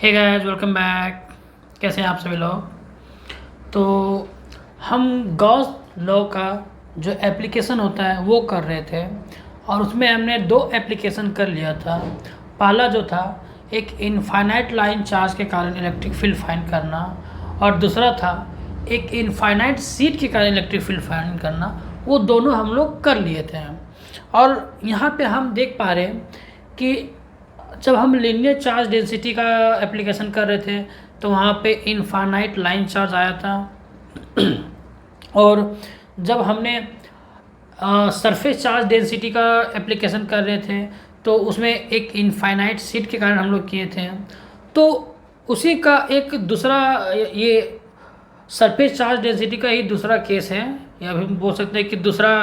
Hey guys, welcome back. कैसे हैं आप सभी लोग। तो हम गॉस लॉ का जो एप्लीकेशन होता है वो कर रहे थे और उसमें हमने दो एप्लीकेशन कर लिया था। पहला जो था एक इनफाइनाइट लाइन चार्ज के कारण इलेक्ट्रिक फील्ड फाइंड करना और दूसरा था एक इनफाइनाइट सीट के कारण इलेक्ट्रिक फील्ड फाइंड करना। वो दोनों हम लोग कर लिए थे और यहाँ पे हम देख पा रहे हैं कि जब हम लीनियर चार्ज डेंसिटी का एप्लीकेशन कर रहे थे तो वहाँ पे इनफाइनाइट लाइन चार्ज आया था और जब हमने सरफेस चार्ज डेंसिटी का एप्लीकेशन कर रहे थे तो उसमें एक इनफाइनाइट सीट के कारण हम लोग किए थे। तो उसी का एक दूसरा ये सरफेस चार्ज डेंसिटी का ही दूसरा केस है या भी बोल सकते हैं कि दूसरा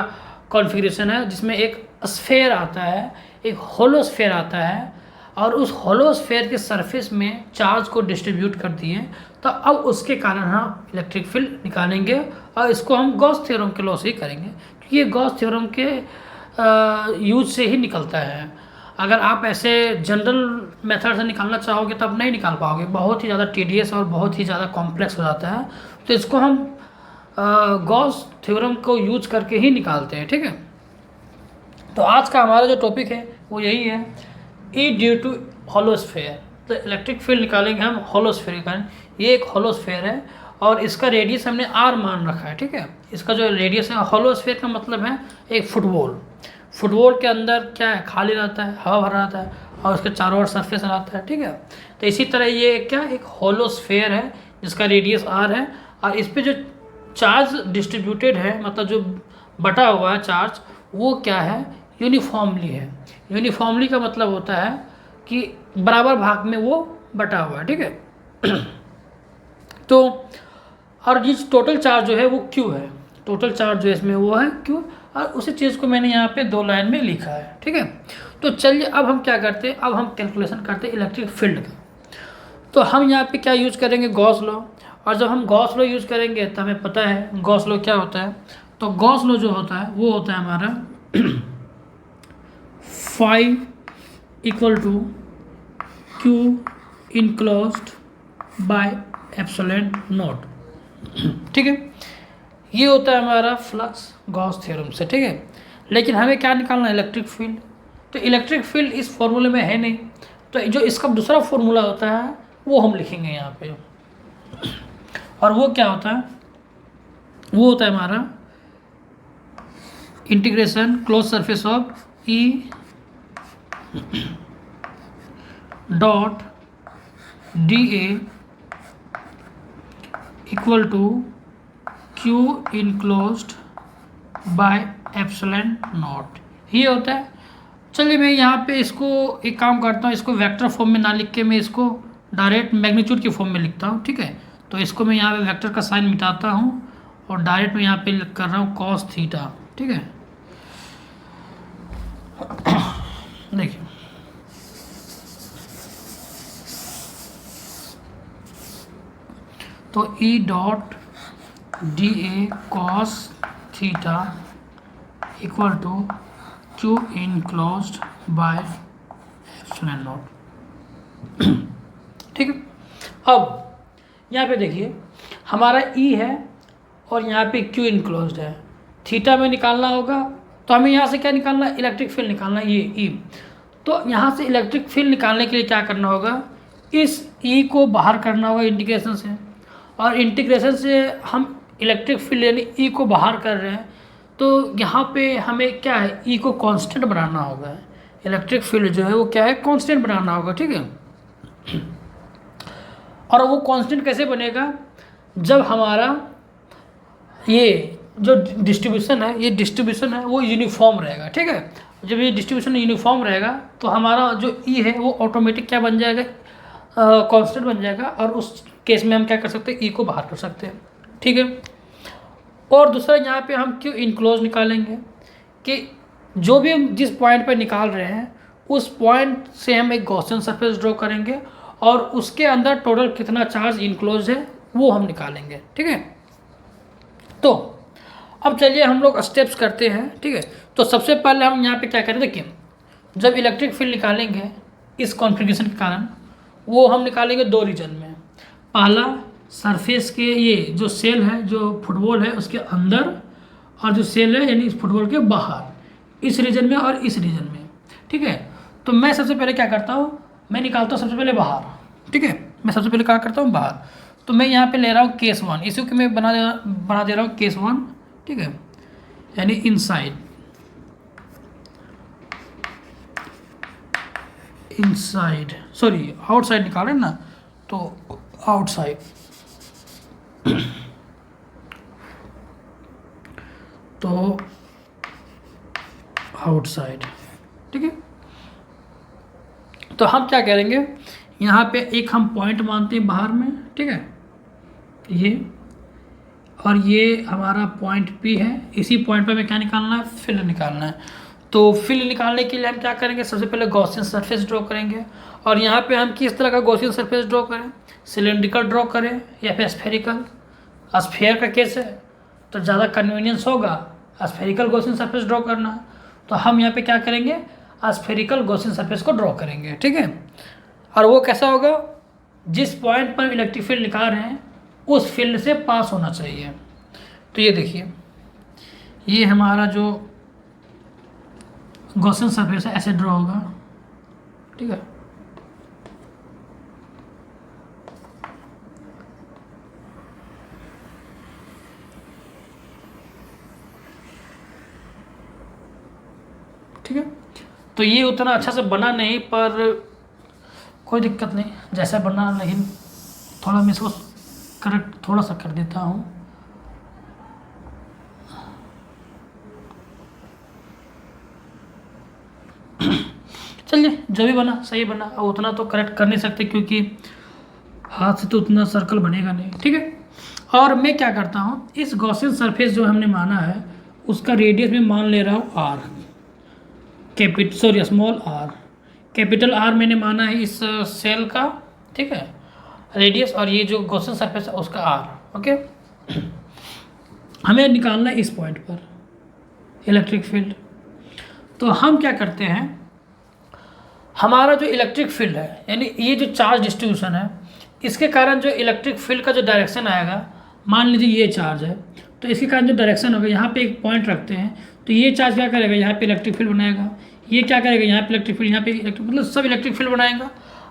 कॉन्फ़िगरेशन है जिसमें एक स्फेयर आता है, एक होलो स्फेयर आता है और उस होलो स्फेयर के सरफेस में चार्ज को डिस्ट्रीब्यूट कर दिए। तो अब उसके कारण हम इलेक्ट्रिक फील्ड निकालेंगे और इसको हम गॉस थ्योरम के लॉ से ही करेंगे क्योंकि ये गॉस थ्योरम के यूज से ही निकलता है। अगर आप ऐसे जनरल मेथड से निकालना चाहोगे तो आप नहीं निकाल पाओगे, बहुत ही ज़्यादा टीडियस और बहुत ही ज़्यादा कॉम्प्लेक्स हो जाता है। तो इसको हम गॉस थ्योरम को यूज करके ही निकालते हैं, ठीक है। तो आज का हमारा जो टॉपिक है वो यही है, ई ड्यू टू होलोस्फेयर। तो इलेक्ट्रिक फील्ड निकालेंगे हम होलोस्फेयर के कारण। ये एक होलोस्फेयर है और इसका रेडियस हमने आर मान रखा है, ठीक है। इसका जो रेडियस है, होलोस्फेयर का मतलब है एक फुटबॉल। फुटबॉल के अंदर क्या है, खाली रहता है, हवा भरा रहता है और उसके चारों ओर सरफेस रहता है, ठीक है। तो इसी तरह ये क्या एक होलोस्फेयर है जिसका रेडियस आर है और इस पर जो चार्ज डिस्ट्रीब्यूटेड है, मतलब जो बटा हुआ है चार्ज, वो क्या है, यूनिफॉर्मली है। यूनिफॉर्मली का मतलब होता है कि बराबर भाग में वो बटा हुआ है, ठीक है। तो और ये टोटल चार्ज जो है वो क्यू है, टोटल चार्ज जो है इसमें वो है क्यू और उसी चीज़ को मैंने यहाँ पे दो लाइन में लिखा है, ठीक है। तो चलिए अब हम क्या करते हैं, अब हम कैलकुलेशन करते हैं इलेक्ट्रिक फील्ड का। तो हम यहाँ पे क्या यूज करेंगे, गॉस लॉ। और जब हम गॉस लॉ यूज करेंगे तो हमें पता है गॉस लॉ क्या होता है। तो गॉस लॉ जो होता है वो होता है हमारा phi equal to Q enclosed by epsilon naught, ठीक है। ये होता है हमारा फ्लक्स गॉस थ्योरम से, ठीक है। लेकिन हमें क्या निकालना है, इलेक्ट्रिक फील्ड। तो इलेक्ट्रिक फील्ड इस फॉर्मूले में है नहीं, तो जो इसका दूसरा फॉर्मूला होता है वो हम लिखेंगे यहाँ पे। और वो क्या होता है, वो होता है हमारा integration close surface of E dot D A equal to Q enclosed by epsilon naught, ये होता है। चलिए मैं यहाँ पे इसको एक काम करता हूँ, इसको वेक्टर फॉर्म में ना लिख के मैं इसको डायरेक्ट मैग्नीट्यूड की फॉर्म में लिखता हूँ, ठीक है। तो इसको मैं यहाँ पे वेक्टर का साइन मिटाता हूँ और डायरेक्ट मैं यहाँ पे कर रहा हूँ कॉस थीटा, ठीक है। देखिए तो E dot D A cos theta equal to Q enclosed by epsilon naught, ठीक है। अब यहाँ पे देखिए हमारा ई है और यहाँ पे क्यू इनक्लोज्ड है। थीटा में निकालना होगा तो हमें यहाँ से क्या निकालना है, इलेक्ट्रिक फील्ड निकालना है, ये ई। तो यहाँ से इलेक्ट्रिक फील्ड निकालने के लिए क्या करना होगा, इस ई को बाहर करना होगा इंटीग्रेशन से, और इंटीग्रेशन से हम इलेक्ट्रिक फील्ड यानी ई को बाहर कर रहे हैं। तो यहाँ पे हमें क्या है, ई को कांस्टेंट बनाना होगा। इलेक्ट्रिक फील्ड जो है वो क्या है, कांस्टेंट बनाना होगा, ठीक है। और वो कांस्टेंट कैसे बनेगा, जब हमारा ये जो डिस्ट्रीब्यूशन है, ये डिस्ट्रीब्यूशन है वो यूनिफॉर्म रहेगा, ठीक है। जब ये डिस्ट्रीब्यूशन यूनिफॉर्म रहेगा तो हमारा जो ई है वो ऑटोमेटिक क्या बन जाएगा, कांस्टेंट बन जाएगा और उस केस में हम क्या कर सकते हैं, ई को बाहर कर सकते हैं, ठीक है। और दूसरा यहाँ पे हम क्यू इनक्लोज निकालेंगे कि जो भी हम जिस पॉइंट पर निकाल रहे हैं उस पॉइंट से हम एक गॉसियन सरफेस ड्रॉ करेंगे और उसके अंदर टोटल कितना चार्ज इनक्लोज है वो हम निकालेंगे, ठीक है। तो अब चलिए हम लोग स्टेप्स करते हैं, ठीक है। तो सबसे पहले हम यहाँ पे क्या करें, देखिए जब इलेक्ट्रिक फील्ड निकालेंगे इस कॉन्फ़िगरेशन के कारण वो हम निकालेंगे दो रीजन में। पहला सरफेस के ये जो सेल है, जो फुटबॉल है उसके अंदर, और जो सेल है यानी इस फुटबॉल के बाहर, इस रीजन में और इस रीजन में। ठीक है, तो मैं सबसे पहले क्या करता हूँ, मैं निकालता हूँ सबसे पहले बाहर। ठीक है, मैं सबसे पहले क्या करता हूँ, बाहर। तो मैं यहाँ पे ले रहा हूँ केस 1, इसी को मैं बना दे रहा हूँ केस 1। ठीक है, यानी इनसाइड, इनसाइड सॉरी आउटसाइड निकाल रहे हैं ना, तो आउटसाइड। तो आउटसाइड। ठीक है, तो हम क्या करेंगे, यहाँ पे एक हम पॉइंट मानते हैं बाहर में। ठीक है, ये और ये हमारा पॉइंट P है। इसी पॉइंट पे हमें क्या निकालना है, फिल निकालना है। तो फिल निकालने के लिए हम क्या करेंगे, सबसे पहले गॉसियन सरफेस ड्रॉ करेंगे। और यहाँ पे हम किस तरह का गॉसियन सरफेस ड्रॉ करें, सिलेंड्रिकल ड्रॉ करें या फिर स्फेरिकल। स्फेयर का केस है तो ज़्यादा कन्वीनियंस होगा स्फेरिकल गॉसियन सरफेस ड्रॉ करना। तो हम यहाँ पे क्या करेंगे, स्फेरिकल गॉसियन सरफेस को ड्रॉ करेंगे। ठीक है, और वो कैसा होगा, जिस पॉइंट पर इलेक्ट्रिक फील्ड निकाल रहे हैं उस फील्ड से पास होना चाहिए। तो ये देखिए, ये हमारा जो गॉसियन सरफेस है ऐसे ड्रॉ होगा। ठीक है, ठीक है, तो ये उतना अच्छा से बना नहीं, पर कोई दिक्कत नहीं, जैसा बना। लेकिन थोड़ा मैं इसको करेक्ट थोड़ा सा कर देता हूँ। चलिए, जो भी बना सही बना। अब उतना तो करेक्ट कर नहीं सकते क्योंकि हाथ से तो उतना सर्कल बनेगा नहीं। ठीक है, और मैं क्या करता हूँ, इस गॉसियन सरफेस जो हमने माना है उसका रेडियस में मान ले रहा हूँ R, small R. Capital R मैंने माना है इस सेल का। ठीक है, रेडियस, और ये जो गॉसियन सरफेस है उसका आर। ओके, हमें निकालना है इस पॉइंट पर इलेक्ट्रिक फील्ड। तो हम क्या करते हैं, हमारा जो इलेक्ट्रिक फील्ड है यानी ये जो चार्ज डिस्ट्रीब्यूशन है, इसके कारण जो इलेक्ट्रिक फील्ड का जो डायरेक्शन आएगा, मान लीजिए ये चार्ज है तो इसके कारण जो डायरेक्शन होगा, यहाँ पे एक पॉइंट रखते हैं तो ये चार्ज क्या करेगा, यहाँ पे इलेक्ट्रिक फील्ड बनाएगा। ये क्या करेगा, यहाँ पे इलेक्ट्रिक फील्ड, यहाँ पे इलेक्ट्रिक, मतलब सब इलेक्ट्रिक फील्ड बनाएगा।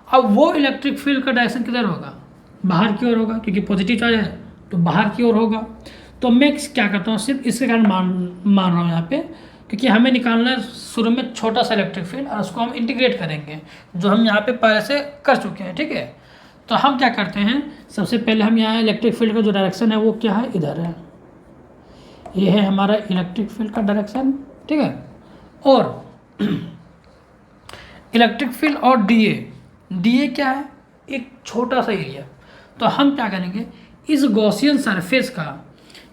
अब वो इलेक्ट्रिक फील्ड का डायरेक्शन किधर होगा, बाहर की ओर होगा, क्योंकि पॉजिटिव चार्ज है तो बाहर की ओर होगा। तो मैं क्या करता हूँ, सिर्फ इसके कारण मान रहा हूँ यहाँ पे, क्योंकि हमें निकालना है शुरू में छोटा सा इलेक्ट्रिक फील्ड और उसको हम इंटीग्रेट करेंगे, जो हम यहाँ पे पहले से कर चुके हैं। ठीक है, तो हम क्या करते हैं, सबसे पहले हम यहाँ इलेक्ट्रिक फील्ड का जो डायरेक्शन है वो क्या है, इधर है। ये है हमारा इलेक्ट्रिक फील्ड का डायरेक्शन। ठीक है, और इलेक्ट्रिक फील्ड और डी ए क्या है, एक छोटा सा एरिया। तो हम क्या करेंगे, इस गॉसियन सरफेस का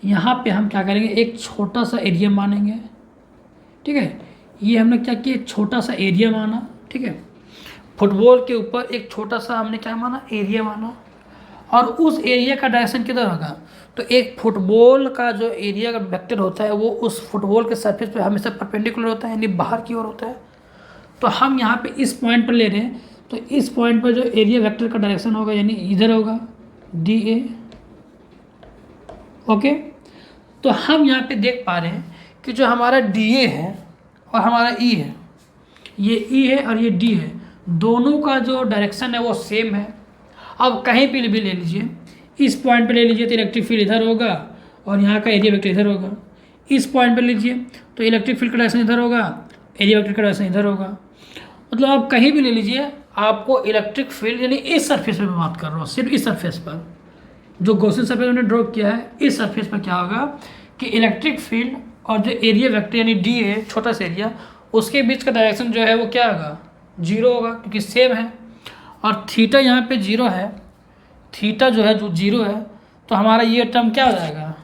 यहाँ पे हम क्या करेंगे, एक छोटा सा एरिया मानेंगे। ठीक है, ये हमने क्या किया, एक छोटा सा एरिया माना। ठीक है, फुटबॉल के ऊपर एक छोटा सा हमने क्या माना, एरिया माना। और उस एरिया का डायरेक्शन किधर होगा, तो एक फुटबॉल का जो एरिया का वेक्टर होता है वो उस फुटबॉल के सरफेस पे हमेशा परपेंडिकुलर होता है, यानी बाहर की ओर होता है। तो हम यहाँ पे इस पॉइंट पर ले रहे हैं, तो इस पॉइंट पर जो एरिया वेक्टर का डायरेक्शन होगा यानी इधर होगा, DA। ओके, तो हम यहाँ पे देख पा रहे हैं कि जो हमारा DA है और हमारा E है, ये E है और ये D है, दोनों का जो डायरेक्शन है वो सेम है। अब कहीं पे भी ले लीजिए, इस पॉइंट पे ले लीजिए तो इलेक्ट्रिक फील्ड इधर होगा और यहाँ का एरिया वेक्टर इधर होगा। इस पॉइंट पे लीजिए तो इलेक्ट्रिक फील्ड का डायरेक्शन इधर होगा, एरिया वेक्टर का डायरेक्शन इधर होगा। मतलब आप कहीं भी ले लीजिए, आपको इलेक्ट्रिक फील्ड यानी इस सरफेस पे मैं बात कर रहा हूँ, सिर्फ इस सरफेस पर जो गॉसियन सरफेस हमने ड्रॉ किया है, इस सरफेस पर क्या होगा कि इलेक्ट्रिक फील्ड और जो एरिया वेक्टर यानी डी है, छोटा सा एरिया, उसके बीच का डायरेक्शन जो है वो क्या होगा, जीरो होगा, क्योंकि सेम है। और थीटा यहाँ पे जीरो है, थीटा जो है जो जीरो है, तो हमारा ये टर्म क्या हो जाएगा,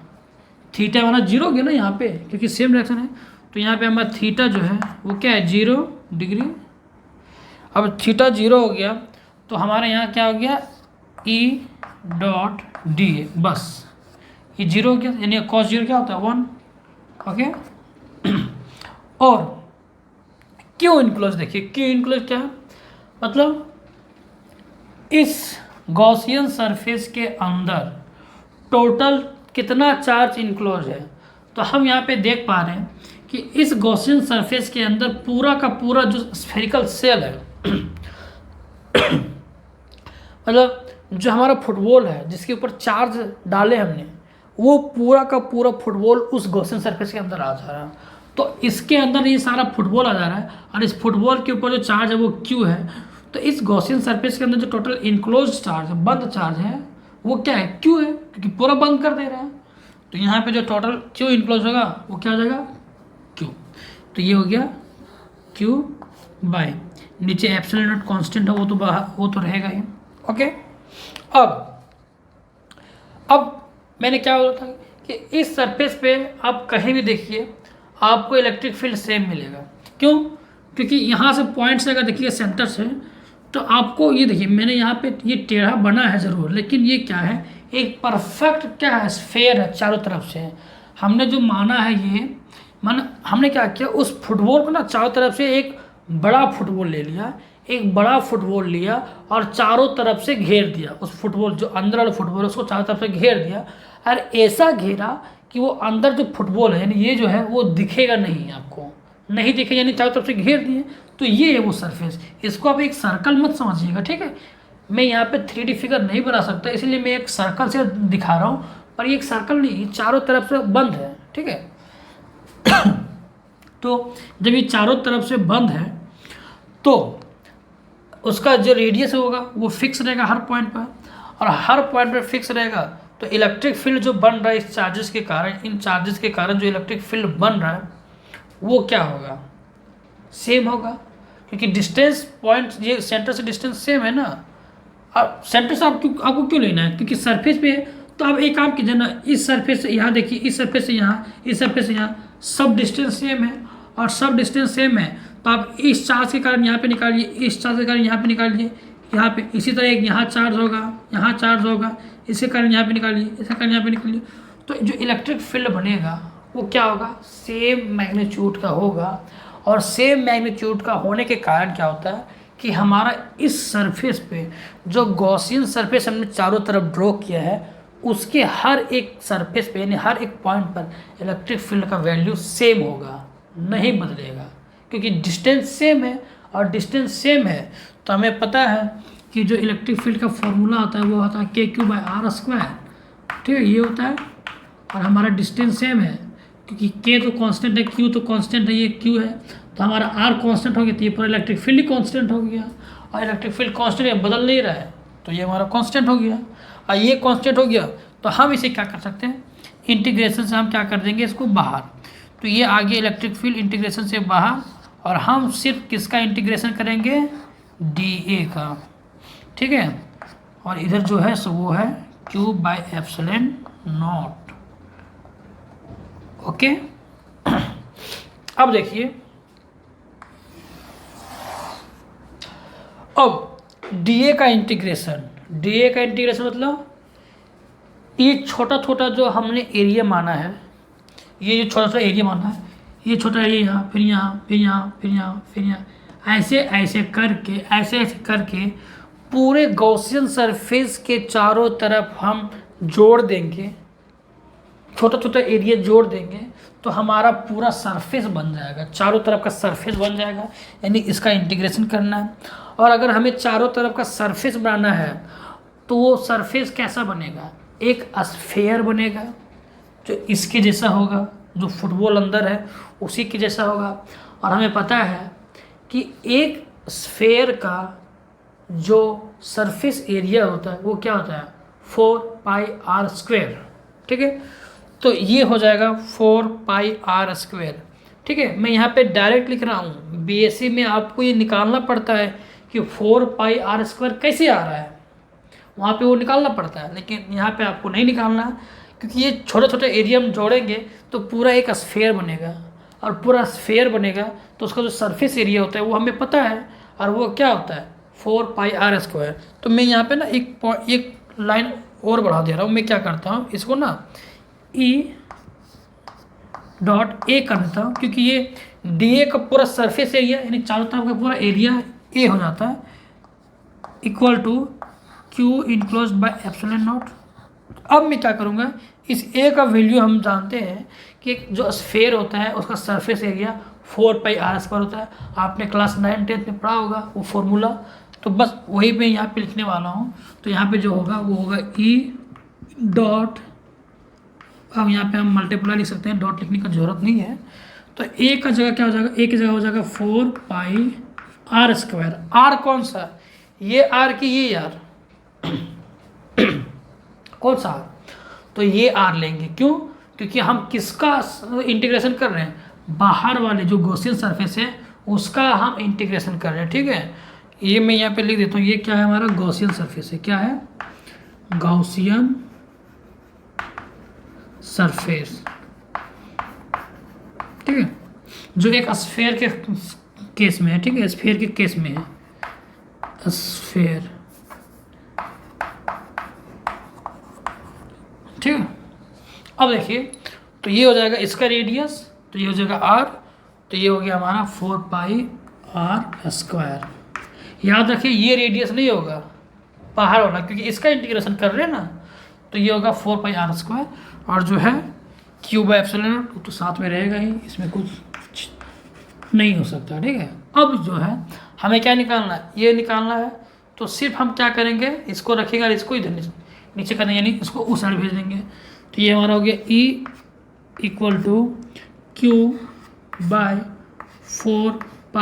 थीटा हमारा जीरो हो गया ना यहाँ पे, क्योंकि सेम डायरेक्शन है। तो यहाँ पे हमारा थीटा जो है वो क्या है, 0 डिग्री। अब थीटा 0 हो गया तो हमारे यहाँ क्या हो गया, E.D है, बस ये 0 हो गया, यानी cos 0 क्या होता है, 1। ओके, और क्यू इनक्लोज देखिए, क्यू इनक्लोज क्या है, मतलब इस गॉसियन सरफेस के अंदर टोटल कितना चार्ज इनक्लोज है। तो हम यहाँ पे देख पा रहे हैं कि इस गॉसियन सरफेस के अंदर पूरा का पूरा जो स्फेरिकल सेल है मतलब जो हमारा फुटबॉल है जिसके ऊपर चार्ज डाले हमने, वो पूरा का पूरा फुटबॉल उस गॉसियन सरफेस के अंदर आ जा रहा है। तो इसके अंदर ये सारा फुटबॉल आ जा रहा है और इस फुटबॉल के ऊपर जो चार्ज है वो क्यू है। तो इस गॉसियन सरफेस के अंदर जो टोटल इनक्लोज चार्ज है, बंद चार्ज है, वो क्या है, क्यू है, क्योंकि पूरा बंद कर दे रहा है। तो यहाँ पे जो टोटल क्यू इनक्लोज होगा वो क्या हो जाएगा, क्यू। तो ये हो गया क्यू बाय नीचे एप्सिलॉन नॉट कांस्टेंट है, वो तो बाहर वो तो रहेगा ही। ओके, अब मैंने क्या बोला था कि इस सरफेस पे आप कहीं भी देखिए आपको इलेक्ट्रिक फील्ड सेम मिलेगा। क्यों? क्योंकि यहाँ से पॉइंट से अगर देखिए सेंटर से, तो आपको ये देखिए मैंने यहाँ पे ये टेढ़ा बना है ज़रूर, लेकिन ये क्या है, एक परफेक्ट क्या है, स्फेयर है चारों तरफ से। हमने जो माना है ये हमने क्या किया, उस फुटबॉल को ना चारों तरफ से एक बड़ा फुटबॉल ले लिया, एक बड़ा फुटबॉल लिया और चारों तरफ से घेर दिया। उस फुटबॉल जो अंदर वाला फुटबॉल है उसको चारों तरफ से घेर दिया और ऐसा घेरा कि वो अंदर जो फुटबॉल है यानी ये जो है वो दिखेगा नहीं, आपको नहीं दिखेगा, यानी चारों तरफ से घेर दिए। तो ये है वो सरफेस। इसको आप एक सर्कल मत समझिएगा, ठीक है। मैं यहाँ पे 3D फिगर नहीं बना सकता, इसलिए मैं एक सर्कल से दिखा रहा हूँ, पर ये एक सर्कल नहीं, चारों तरफ से बंद है, ठीक है। तो जब ये चारों तरफ से बंद है तो उसका जो रेडियस होगा वो फिक्स रहेगा हर पॉइंट पर, और हर पॉइंट पर फिक्स रहेगा। तो इलेक्ट्रिक फील्ड जो बन रहा है इस चार्जेस के कारण, इन चार्जेस के कारण जो इलेक्ट्रिक फील्ड बन रहा है वो क्या होगा, सेम होगा, क्योंकि डिस्टेंस पॉइंट ये सेंटर से डिस्टेंस सेम है ना। अब सेंटर से आपको क्यों लेना है, क्योंकि सरफेस पे है। तो आप एक काम कीजिए ना, इस सरफेस से यहाँ देखिए, इस सरफेस से यहाँ, इस सरफेस से यहाँ, सब डिस्टेंस सेम है और सब डिस्टेंस सेम है। तो आप इस चार्ज के कारण यहाँ पे निकालिए, इस चार्ज के कारण यहाँ पे निकालिए, यहाँ पे इसी तरह एक यहाँ चार्ज होगा, यहाँ चार्ज होगा, इसके कारण यहाँ पे निकालिए, इसके कारण यहाँ पे निकालिए। तो जो इलेक्ट्रिक फील्ड बनेगा वो क्या होगा, सेम मैग्नीट्यूड का होगा। और सेम मैग्नीट्यूड का होने के कारण क्या होता है कि हमारा इस सरफेस पे जो गॉसियन सरफेस हमने चारों तरफ ड्रॉ किया है उसके हर एक सरफेस पे यानी हर एक पॉइंट पर इलेक्ट्रिक फील्ड का वैल्यू सेम होगा, नहीं बदलेगा, क्योंकि डिस्टेंस सेम है। और डिस्टेंस सेम है तो हमें पता है कि जो इलेक्ट्रिक फील्ड का फॉर्मूला होता है वो होता है KQ/R², ठीक है, ये होता है। और हमारा डिस्टेंस सेम है क्योंकि K तो कांस्टेंट है, Q तो कांस्टेंट है, ये Q है, तो हमारा R कांस्टेंट हो गया, तो ये पूरा इलेक्ट्रिक फील्ड ही कांस्टेंट हो गया। और इलेक्ट्रिक फील्ड कांस्टेंट है, बदल नहीं रहा है, तो ये हमारा कांस्टेंट हो गया। और ये कांस्टेंट हो गया तो हम इसे क्या कर सकते हैं, इंटीग्रेशन से हम क्या कर देंगे इसको बाहर। तो ये आ गया इलेक्ट्रिक फील्ड इंटीग्रेशन से बाहर, और हम सिर्फ किसका इंटीग्रेशन करेंगे, dA का, ठीक है। और इधर जो है सो वो है Q/ε0। ओके, अब देखिए, अब dA का इंटीग्रेशन, मतलब ये छोटा छोटा जो हमने एरिया माना है, ये जो छोटा छोटा एरिया माना है, ये छोटा एरिया यहाँ, फिर यहाँ, फिर यहाँ, फिर यहाँ, फिर यहाँ, ऐसे ऐसे करके पूरे गॉसियन सरफेस के चारों तरफ हम जोड़ देंगे, छोटा छोटा एरिया जोड़ देंगे, तो हमारा पूरा सरफेस बन जाएगा, चारों तरफ का सरफेस बन जाएगा। यानी इसका इंटीग्रेशन करना है। और अगर हमें चारों तरफ का सरफेस बनाना है तो वो सरफेस कैसा बनेगा, एक स्फेयर बनेगा जो इसके जैसा होगा, जो फुटबॉल अंदर है उसी के जैसा होगा। और हमें पता है कि एक स्फेयर का जो सरफेस एरिया होता है वो क्या होता है, 4πr², ठीक है। तो ये हो जाएगा 4πr², ठीक है। मैं यहाँ पे डायरेक्ट लिख रहा हूँ, BSc में आपको ये निकालना पड़ता है कि 4πr² कैसे आ रहा है, वहाँ पे वो निकालना पड़ता है, लेकिन यहाँ पे आपको नहीं निकालना, क्योंकि ये छोटे छोटे एरिया हम जोड़ेंगे तो पूरा एक स्फेयर बनेगा। और पूरा स्फेयर बनेगा तो उसका जो सरफेस एरिया होता है वो हमें पता है, और वो क्या होता है 4πr²। तो मैं यहाँ पे ना एक लाइन और बढ़ा दे रहा हूँ। मैं क्या करता हूँ, इसको ना E.A कर देता हूँ, क्योंकि ये dA का पूरा सरफेस एरिया यानी चारों तरफ का पूरा एरिया A हो जाता है, equal to Q enclose by epsilon naught. अब मैं क्या करूँगा, इस ए का वैल्यू हम जानते हैं कि जो स्फेयर होता है उसका सरफेस एरिया 4πr² होता है। आपने क्लास 9-10 में पढ़ा होगा वो फॉर्मूला, तो बस वही मैं यहाँ पे लिखने वाला हूँ। तो यहाँ पे जो होगा वो होगा ई डॉट, अब यहाँ पे हम मल्टीप्लाई लिख सकते हैं, डॉट लिखने का जरूरत नहीं है। तो ए का जगह क्या हो जाएगा, ए की जगह हो जाएगा 4πr²। आर कौन सा, ये आर की ये यार कौन सा आर, तो ये आर लेंगे। क्यों, क्योंकि हम किसका इंटीग्रेशन कर रहे हैं, बाहर वाले जो गॉसियन सरफेस है उसका हम इंटीग्रेशन कर रहे हैं। ठीक है, ये मैं यहाँ पे लिख देता हूँ, ये क्या है हमारा गॉसियन सरफेस है। क्या है, गॉसियन सरफेस। ठीक है, जो एक स्फेयर के केस में है। ठीक है, स्फेयर के केस में है, स्फेयर। ठीक है, अब देखिए, तो ये हो जाएगा इसका रेडियस, तो ये हो जाएगा r, तो ये हो गया हमारा 4πr²। याद रखिए ये रेडियस नहीं होगा बाहर वाला, क्योंकि इसका इंटीग्रेशन कर रहे हैं ना, तो ये होगा 4πr²। और जो है q/ε तो साथ में रहेगा ही, इसमें कुछ नहीं हो सकता। ठीक है, अब जो है हमें क्या निकालना है, ये निकालना है। तो सिर्फ हम क्या करेंगे, इसको रखेंगे और इसको इधर नीचे करेंगे, यानी इसको उस साइड भेज देंगे। तो ये हमारा हो गया E = Q/4π,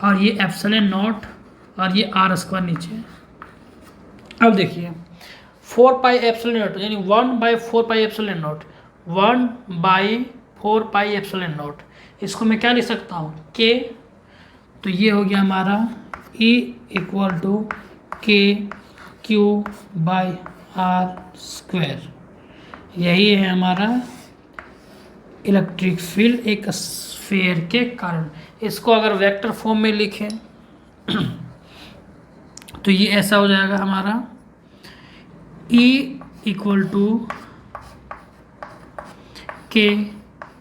और ये ε0 और ये r² नीचे। अब देखिए 4πε0 यानी 1/4πε0, 1/4πε0, इसको मैं क्या लिख सकता हूँ, k। तो ये हो गया हमारा E = kq/r²। यही है हमारा इलेक्ट्रिक फील्ड एक स्फेयर के कारण। इसको अगर वेक्टर फॉर्म में लिखें तो ये ऐसा हो जाएगा हमारा E =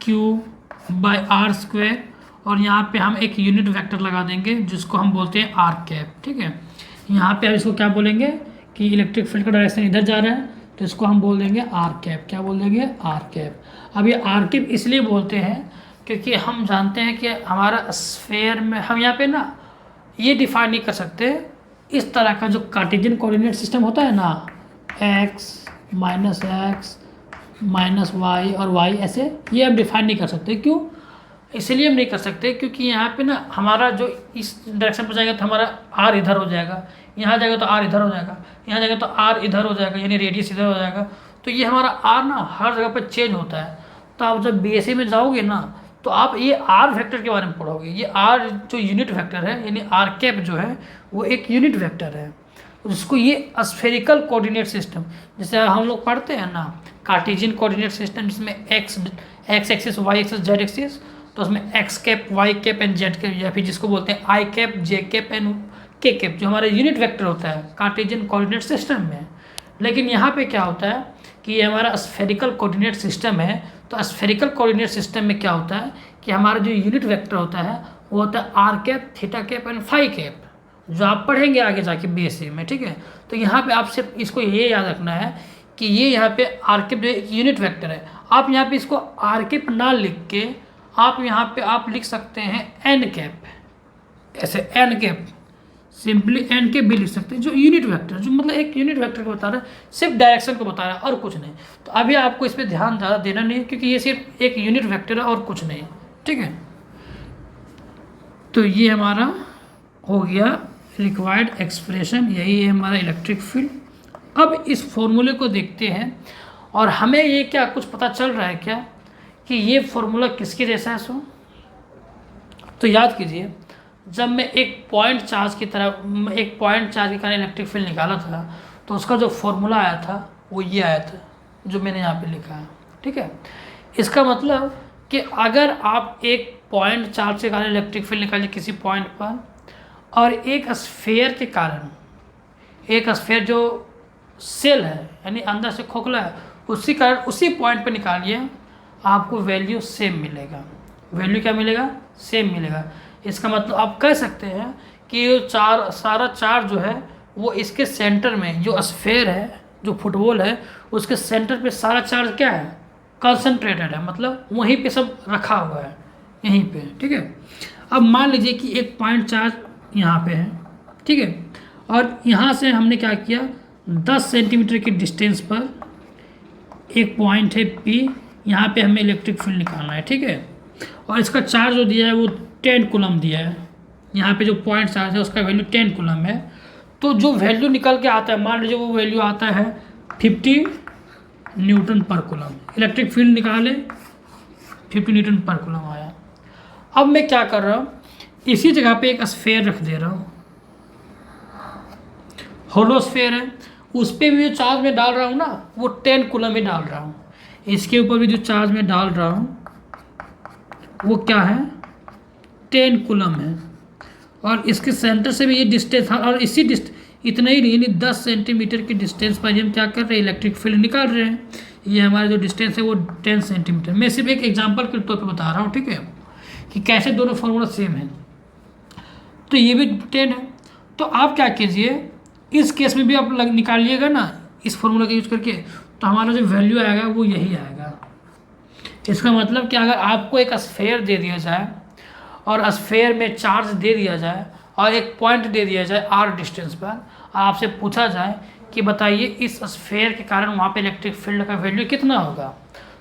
kq/r², और यहाँ पे हम एक यूनिट वेक्टर लगा देंगे जिसको हम बोलते हैं r²। ठीक है, यहाँ पे हम इसको क्या बोलेंगे कि इलेक्ट्रिक फील्ड का डायरेक्शन इधर जा रहा है, तो इसको हम बोल देंगे r²। क्या बोल देंगे, r²। अब ये r² इसलिए बोलते हैं क्योंकि हम जानते हैं कि हमारा स्फेयर में हम यहाँ पे ना ये डिफाइन नहीं कर सकते, इस तरह का जो कार्टेशियन कोऑर्डिनेट सिस्टम होता है ना, x - y और y ऐसे, ये हम डिफाइन नहीं कर सकते। क्यों, इसलिए हम नहीं कर सकते क्योंकि यहाँ पे ना हमारा जो इस डायरेक्शन पर जाएगा तो हमारा r इधर हो जाएगा, यहाँ जाएगा तो r इधर हो जाएगा, यहाँ जाएगा तो r इधर हो जाएगा, यानी रेडियस इधर हो जाएगा। तो ये हमारा r ना हर जगह पर चेंज होता है। तो आप जब BSc में जाओगे ना तो आप ये r वेक्टर के बारे में पढ़ोगे। ये r जो यूनिट वेक्टर है, यानी r² जो है वो एक यूनिट वेक्टर है, जिसको ये स्फेरिकल कोऑर्डिनेट सिस्टम, जैसे हम लोग पढ़ते हैं ना कार्टेशियन कोऑर्डिनेट सिस्टम, जिसमें x axis, y axis, z axis, तो उसमें x∩, y∩, एंड z∩, या फिर जिसको बोलते हैं i∩, j∩, एंड k∩, जो हमारा यूनिट वेक्टर होता है कार्टेशियन कोऑर्डिनेट सिस्टम में। लेकिन यहाँ पे क्या होता है कि ये हमारा स्फेरिकल कोऑर्डिनेट सिस्टम है। तो स्फेरिकल कोऑर्डिनेट सिस्टम में क्या होता है कि हमारा जो यूनिट वेक्टर होता है वो होता है r∩, θ∩, एंड φ∩, जो आप पढ़ेंगे आगे जाके BSc में। ठीक है, तो यहाँ पे आप सिर्फ इसको ये याद रखना है कि ये यहाँ पे r∩ एक यूनिट वेक्टर है। आप यहाँ पे इसको r∩ ना लिख के आप यहाँ पे आप लिख सकते हैं n∩, ऐसे n∩, सिंपली n∩ भी लिख सकते हैं, जो यूनिट वेक्टर, जो मतलब एक यूनिट वेक्टर को बता रहा है, सिर्फ डायरेक्शन को बता रहा है और कुछ नहीं। तो अभी आपको इस पर ध्यान ज़्यादा देना नहीं है क्योंकि ये सिर्फ एक यूनिट वेक्टर है और कुछ नहीं। ठीक है, तो ये हमारा हो गया रिक्वायर्ड एक्सप्रेशन, यही है हमारा इलेक्ट्रिक फील्ड। अब इस फॉर्मूले को देखते हैं और हमें ये क्या कुछ पता चल रहा है क्या कि ये फॉर्मूला किसके जैसा है। सो तो याद कीजिए, जब मैं एक पॉइंट चार्ज के कारण इलेक्ट्रिक फील्ड निकाला था तो उसका जो फॉर्मूला आया था वो ये आया था जो मैंने यहाँ पे लिखा है। ठीक है, इसका मतलब कि अगर आप एक पॉइंट चार्ज के कारण इलेक्ट्रिक फील्ड निकालिए किसी पॉइंट पर, और एक स्फेयर के कारण, एक स्फेयर जो सेल है यानी अंदर से खोखला है, उसी कारण उसी पॉइंट पर निकालिए, आपको वैल्यू सेम मिलेगा। वैल्यू क्या मिलेगा, सेम मिलेगा। इसका मतलब आप कह सकते हैं कि सारा चार्ज जो है वो इसके सेंटर में जो स्फेयर है, जो फुटबॉल है, उसके सेंटर पे सारा चार्ज क्या है, कंसंट्रेटेड है, मतलब वहीं पे सब रखा हुआ है, यहीं पे, ठीक है। अब मान लीजिए कि एक पॉइंट चार्ज यहाँ पे है, ठीक है, और यहाँ से हमने क्या किया, 10 सेंटीमीटर की डिस्टेंस पर एक पॉइंट है P, यहाँ पे हमें इलेक्ट्रिक फील्ड निकालना है, ठीक है। और इसका चार्ज जो दिया है वो 10 कूलम दिया है, यहाँ पे जो पॉइंट चार्ज है उसका वैल्यू 10 कूलम है। तो जो वैल्यू निकल के आता है, मान लीजिए वो वैल्यू आता है 50 न्यूटन पर कूलम, इलेक्ट्रिक फील्ड निकाले 50 न्यूटन पर कूलम आया। अब मैं क्या कर रहा हूँ, इसी जगह पे एक स्फेयर रख दे रहा हूँ, होलो स्फेयर है, उस पर भी जो चार्ज मैं डाल रहा हूँ ना वो 10 कूलम ही डाल रहा हूँ। इसके ऊपर भी जो चार्ज मैं डाल रहा हूँ वो क्या है, 10 कूलम है। और इसके सेंटर से भी ये डिस्टेंस, और इसी इतना ही नहीं, यानी 10 सेंटीमीटर की डिस्टेंस पर हम क्या कर रहे हैं, इलेक्ट्रिक फील्ड निकाल रहे हैं। ये हमारा जो डिस्टेंस है वो 10 सेंटीमीटर। मैं सिर्फ एक एग्जांपल के तौर पे बता रहा हूँ, ठीक है, कि कैसे दोनों फार्मूला सेम है। तो ये भी 10 है, तो आप क्या कीजिए, इस केस में भी आप निकालिएगा ना इस फार्मूला का यूज करके, तो हमारा जो वैल्यू आएगा वो यही आएगा। इसका मतलब कि अगर आपको एक स्फेयर दे दिया जाए और स्फेयर में चार्ज दे दिया जाए और एक पॉइंट दे दिया जाए r डिस्टेंस पर, आपसे पूछा जाए कि बताइए इस स्फेयर के कारण वहाँ पे इलेक्ट्रिक फील्ड का वैल्यू कितना होगा,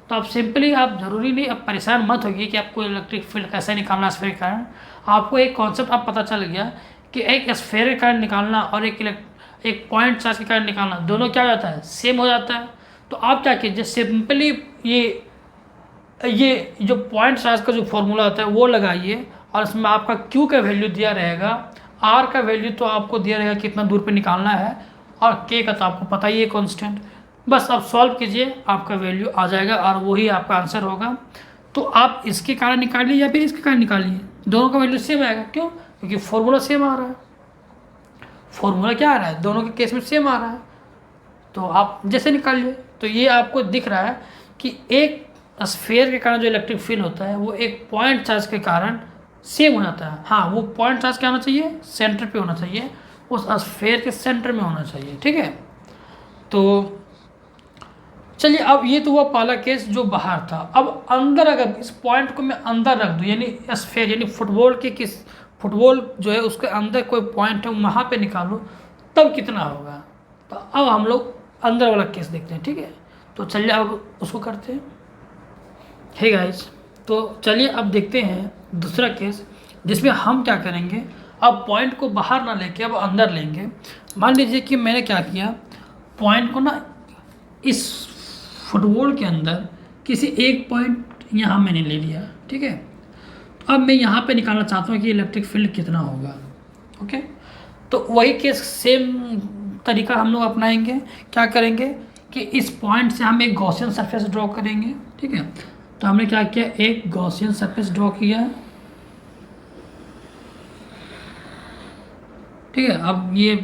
तो आप सिंपली, आप ज़रूरी नहीं, अब परेशान मत होइए कि आपको इलेक्ट्रिक फील्ड कैसे निकालना स्फेयर के कारण। आपको एक कॉन्सेप्ट आप पता चल गया कि एक स्फेयर के कारण निकालना और एक पॉइंट चार्ज के कारण निकालना, दोनों क्या हो जाता है, सेम हो जाता है। तो आप क्या कीजिए, सिंपली ये जो पॉइंट चार्ज का जो फॉर्मूला होता है वो लगाइए, और इसमें आपका Q का वैल्यू दिया रहेगा, R का वैल्यू तो आपको दिया रहेगा कितना दूर पे निकालना है, और K का तो आपको पता ही है कांस्टेंट। बस आप सॉल्व कीजिए, आपका वैल्यू आ जाएगा और वही आपका आंसर होगा। तो आप इसके कारण निकालिए या फिर इसके कारण निकालिए, दोनों का वैल्यू सेम आएगा। क्यों? क्योंकि फॉर्मूला सेम आ रहा है, फॉर्मूला क्या आ रहा है, दोनों के केस में सेम आ रहा है। तो आप जैसे निकालिए, तो ये आपको दिख रहा है कि एक स्फेयर के कारण जो इलेक्ट्रिक फील्ड होता है वो एक पॉइंट चार्ज के कारण सेम हो जाता है। हाँ, वो पॉइंट चार्ज क्या होना चाहिए, सेंटर पे होना चाहिए, उस स्फेयर के सेंटर में होना चाहिए, ठीक है। तो चलिए, अब ये तो हुआ पहला केस जो बाहर था। अब अंदर, अगर इस पॉइंट को मैं अंदर रख दूँ, यानी स्फेयर यानी फुटबॉल जो है उसके अंदर कोई पॉइंट है वहाँ पे निकालो, तब कितना होगा। तो अब हम लोग अंदर वाला केस देखते हैं, ठीक है। तो चलिए अब उसको करते हैं। हे गाइस, तो चलिए अब देखते हैं दूसरा केस, जिसमें हम क्या करेंगे, अब पॉइंट को बाहर ना लेके अब अंदर लेंगे। मान लीजिए कि मैंने क्या किया, पॉइंट को ना इस फुटबॉल के अंदर किसी एक पॉइंट यहाँ मैंने ले लिया, ठीक है। तो अब मैं यहाँ पे निकालना चाहता हूँ कि इलेक्ट्रिक फील्ड कितना होगा, ओके। तो वही केस, सेम तरीका हम लोग अपनाएंगे। क्या करेंगे कि इस पॉइंट से हम एक गॉसियन सरफेस ड्रॉ करेंगे, ठीक है। तो हमने क्या किया, एक गॉसियन सरफेस ड्रॉ किया, ठीक है। अब ये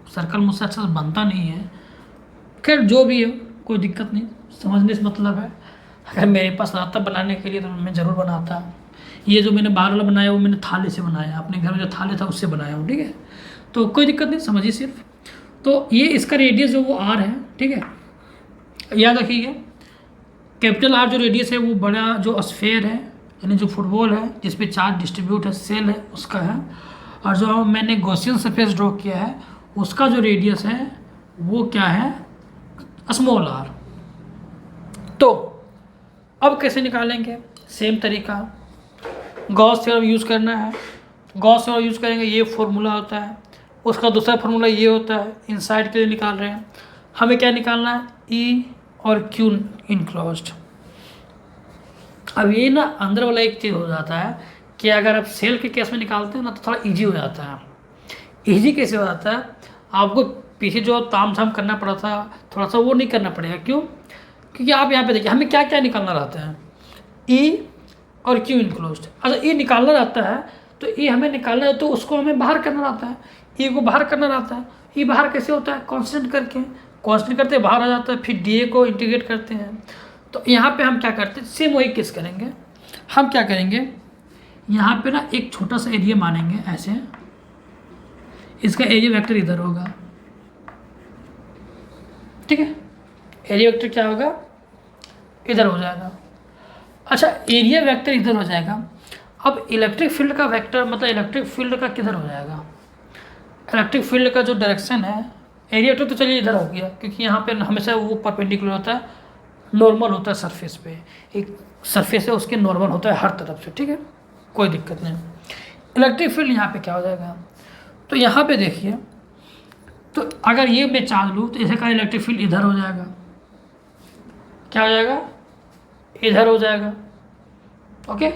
सर्कल मुझसे अच्छा बनता नहीं है, खैर जो भी है कोई दिक्कत नहीं, समझने से मतलब है। अगर मेरे पास रहता बनाने के लिए तो मैं ज़रूर बनाता। ये जो मैंने बाहर वाला बनाया वो मैंने थाले से बनाया, अपने घर में जो थाले था उससे बनाया हूँ, ठीक है। तो कोई दिक्कत नहीं, समझिए सिर्फ। तो ये इसका रेडियस जो वो R है, ठीक है। याद रखिए, कैपिटल R जो रेडियस है वो बड़ा जो स्फेयर है, यानी जो फुटबॉल है जिस पे चार्ज डिस्ट्रीब्यूट है, सेल है, उसका है। और जो मैंने गॉसियन सरफेस ड्रॉ किया है उसका जो रेडियस है वो क्या है, स्मॉल r। तो अब कैसे निकालेंगे, सेम तरीका, गॉस थ्योरम यूज़ करना है। गॉस थ्योरम यूज़ करेंगे, ये फॉर्मूला होता है, उसका दूसरा फार्मूला ये होता है। इनसाइड के लिए निकाल रहे हैं, हमें क्या निकालना है, E और Q इनक्लोज्ड। अब ये ना अंदर वाला एक चीज़ हो जाता है कि अगर आप सेल के केस में निकालते हैं ना तो थोड़ा इजी हो जाता है। इजी कैसे हो जाता है, आपको पीछे जो ताम झाम करना पड़ा था थोड़ा सा वो नहीं करना पड़ेगा। क्यों? क्योंकि आप यहाँ पे देखिए हमें क्या क्या निकालना रहता है, E और Q इनक्लोज्ड। अच्छा, E निकालना रहता है तो E हमें निकालना है तो उसको हमें बाहर करना रहता है, E को बाहर करना रहता है। E बाहर कैसे होता है, कांस्टेंट करके, कांस्टेंट करते बाहर आ जाता है, फिर DA को इंटीग्रेट करते हैं। तो यहाँ पे हम क्या करते हैं, सेम वही केस करेंगे। हम क्या करेंगे, यहाँ पे ना एक छोटा सा एरिया मानेंगे ऐसे, इसका एरिया वेक्टर इधर होगा, ठीक है, एरिया वेक्टर क्या होगा, इधर हो जाएगा। अच्छा, एरिया वेक्टर इधर हो जाएगा। अब इलेक्ट्रिक फील्ड का वेक्टर मतलब इलेक्ट्रिक फील्ड का किधर हो जाएगा, इलेक्ट्रिक फील्ड का जो डायरेक्शन है, एरिया वेक्टर तो चलिए इधर हो गया, क्योंकि यहाँ पे हमेशा वो परपेंडिकुलर होता है, नॉर्मल होता है सरफेस पे, एक सरफेस है उसके नॉर्मल होता है हर तरफ से, ठीक है, कोई दिक्कत नहीं। इलेक्ट्रिक फील्ड यहाँ पे क्या हो जाएगा, तो यहाँ पे देखिए, तो अगर ये मैं चार्ज लूँ तो इसे का इलेक्ट्रिक फील्ड इधर हो जाएगा, क्या हो जाएगा, इधर हो जाएगा। ओके,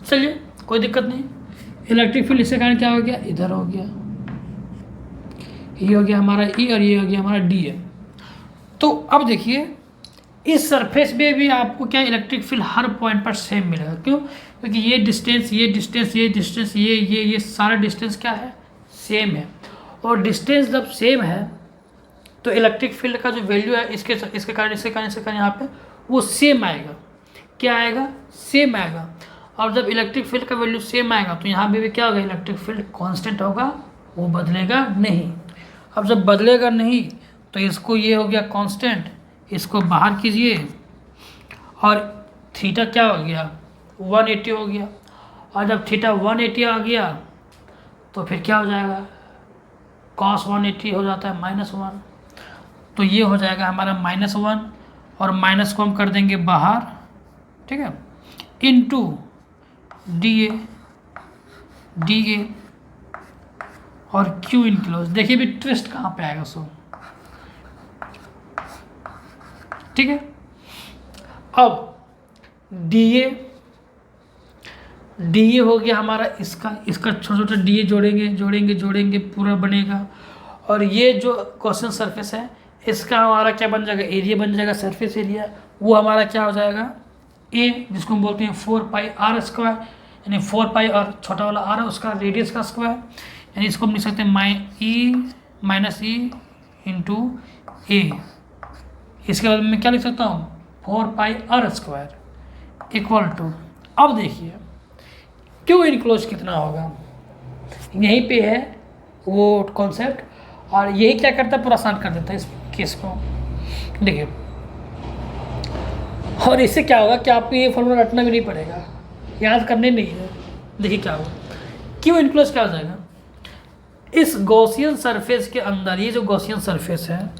चलिए कोई दिक्कत नहीं। इलेक्ट्रिक फील्ड इसके कारण क्या हो गया, इधर हो गया, ये हो गया हमारा ई और ये हो गया हमारा डी है। तो अब देखिए इस सरफेस पे भी आपको क्या इलेक्ट्रिक फील्ड हर पॉइंट पर सेम मिलेगा, क्यों, क्योंकि ये डिस्टेंस ये डिस्टेंस ये डिस्टेंस ये सारा डिस्टेंस क्या है, सेम है। और डिस्टेंस जब सेम है तो इलेक्ट्रिक फील्ड का जो वैल्यू है इसके कारण यहाँ पे वो सेम आएगा, क्या आएगा, सेम आएगा। और जब इलेक्ट्रिक फील्ड का वैल्यू सेम आएगा तो यहाँ पे भी क्या होगा, इलेक्ट्रिक फील्ड कांस्टेंट होगा, वो बदलेगा नहीं। अब जब बदलेगा नहीं तो इसको ये हो गया कांस्टेंट, इसको बाहर कीजिए और थीटा क्या हो गया, 180 हो गया। और जब थीटा 180 आ गया तो फिर क्या हो जाएगा, cos 180 हो जाता है -1, तो ये हो जाएगा हमारा -1 और माइनस को हम कर देंगे बाहर, ठीक है, इनटू डी ए और क्यू इनक्लोज। देखिए भी ट्विस्ट कहाँ पे आएगा सो, ठीक है। अब डी ए हो गया हमारा, इसका छोटा छोटा डी ए जोड़ेंगे पूरा बनेगा। और ये जो क्वेश्चन सरफेस है इसका हमारा क्या बन जाएगा, एरिया बन जाएगा, सरफेस एरिया, वो हमारा क्या हो जाएगा, ए, जिसको हम बोलते हैं 4πr², यानी 4π और छोटा वाला r है उसका रेडियस का स्क्वायर, यानी इसको हम लिख सकते हैं -e इंटू ए। इसके बाद मैं क्या लिख सकता हूँ, 4πr² इक्वल टू, अब देखिए क्यों इनक्लोज कितना होगा, यहीं पे है वो कॉन्सेप्ट, और यही क्या करता है, पूरा आसान कर देता है इस केस को। देखिए, और इससे क्या होगा कि आपको ये फॉर्मूला रटना भी नहीं पड़ेगा, याद करने नहीं है। देखिए क्या होगा, क्यों इनक्लोज क्या हो जाएगा, इस गॉसियन सरफेस के अंदर, ये जो गॉसियन सरफेस है,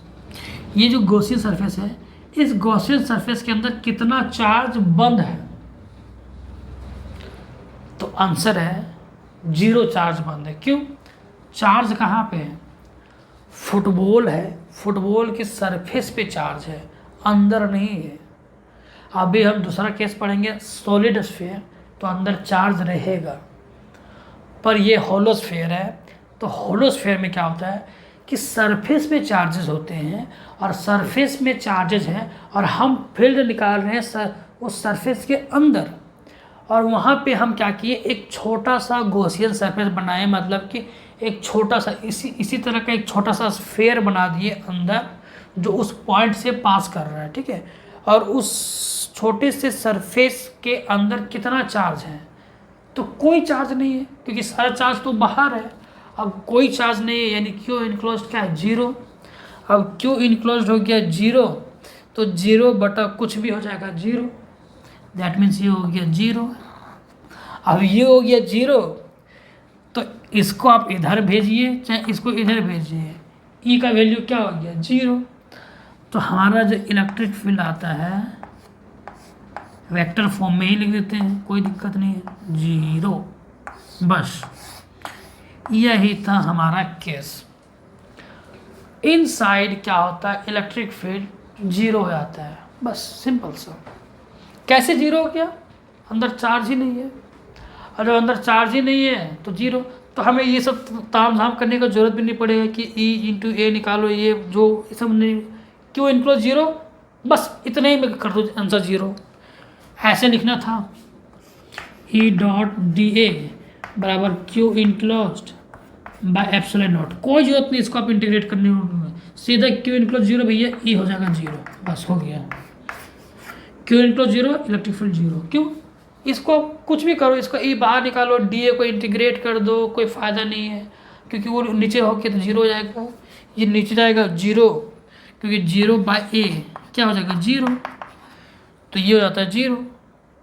ये जो गॉसियन सरफेस है, इस गॉसियन सरफेस के अंदर कितना चार्ज बंद है, तो आंसर है 0 चार्ज बंद है। क्यों, चार्ज कहाँ पे है, फुटबॉल है, फुटबॉल के सरफेस पे चार्ज है, अंदर नहीं है। अभी हम दूसरा केस पढ़ेंगे, सॉलिड स्फीयर, तो अंदर चार्ज रहेगा, पर ये होलो स्फीयर है। तो होलो स्फीयर में क्या होता है कि सरफेस में चार्जेस होते हैं, और सरफेस में चार्जेस हैं, और हम फील्ड निकाल रहे हैं उस सरफेस के अंदर। और वहाँ पे हम क्या किए, एक छोटा सा गॉसियन सरफेस बनाए, मतलब कि एक छोटा सा इसी तरह का एक छोटा सा स्फीयर बना दिए अंदर, जो उस पॉइंट से पास कर रहा है, ठीक है। और उस छोटे से सरफेस के अंदर कितना चार्ज है, तो कोई चार्ज नहीं है, क्योंकि सारा चार्ज तो बाहर है। अब कोई चार्ज नहीं है, यानी क्यू इनक्लोज्ड क्या है, 0। अब क्यू इनक्लोज्ड हो गया 0, तो 0 बटा कुछ भी हो जाएगा 0, दैट मीन्स ये हो गया 0। अब ये हो गया 0, तो इसको आप इधर भेजिए चाहे इसको इधर भेजिए, ई का वैल्यू क्या हो गया, 0। तो हमारा जो इलेक्ट्रिक फील्ड आता है वेक्टर फॉर्म में ही लिख देते हैं, कोई दिक्कत नहीं है, 0। बस यही था हमारा केस। इनसाइड क्या होता है, इलेक्ट्रिक फील्ड 0 हो जाता है, बस सिंपल सा। कैसे 0 हो गया, अंदर चार्ज ही नहीं है, और जब अंदर चार्ज ही नहीं है तो 0। तो हमें ये सब ताम झाम करने का जरूरत भी नहीं पड़ेगा कि ई इंटू ए निकालो, ये जो सब नहीं, क्यों इनक्लोज 0, बस इतने ही में कर दो आंसर 0। ऐसे लिखना था, ई डॉट डी ए बराबर Q enclosed by epsilon not. कोई जरूरत नहीं इसको आप इंटीग्रेट करने में, सीधा क्यू इनक्लोज 0 भैया, ई हो जाएगा 0, बस हो गया। Q enclose 0, electric field 0। क्यों, इसको कुछ भी करो, इसको ई बाहर निकालो, डी ए को इंटीग्रेट कर दो, कोई फ़ायदा नहीं है, क्योंकि वो नीचे होके तो 0 हो जाएगा, ये नीचे जाएगा 0, क्योंकि 0/A क्या हो जाएगा 0, तो ये हो जाता है 0।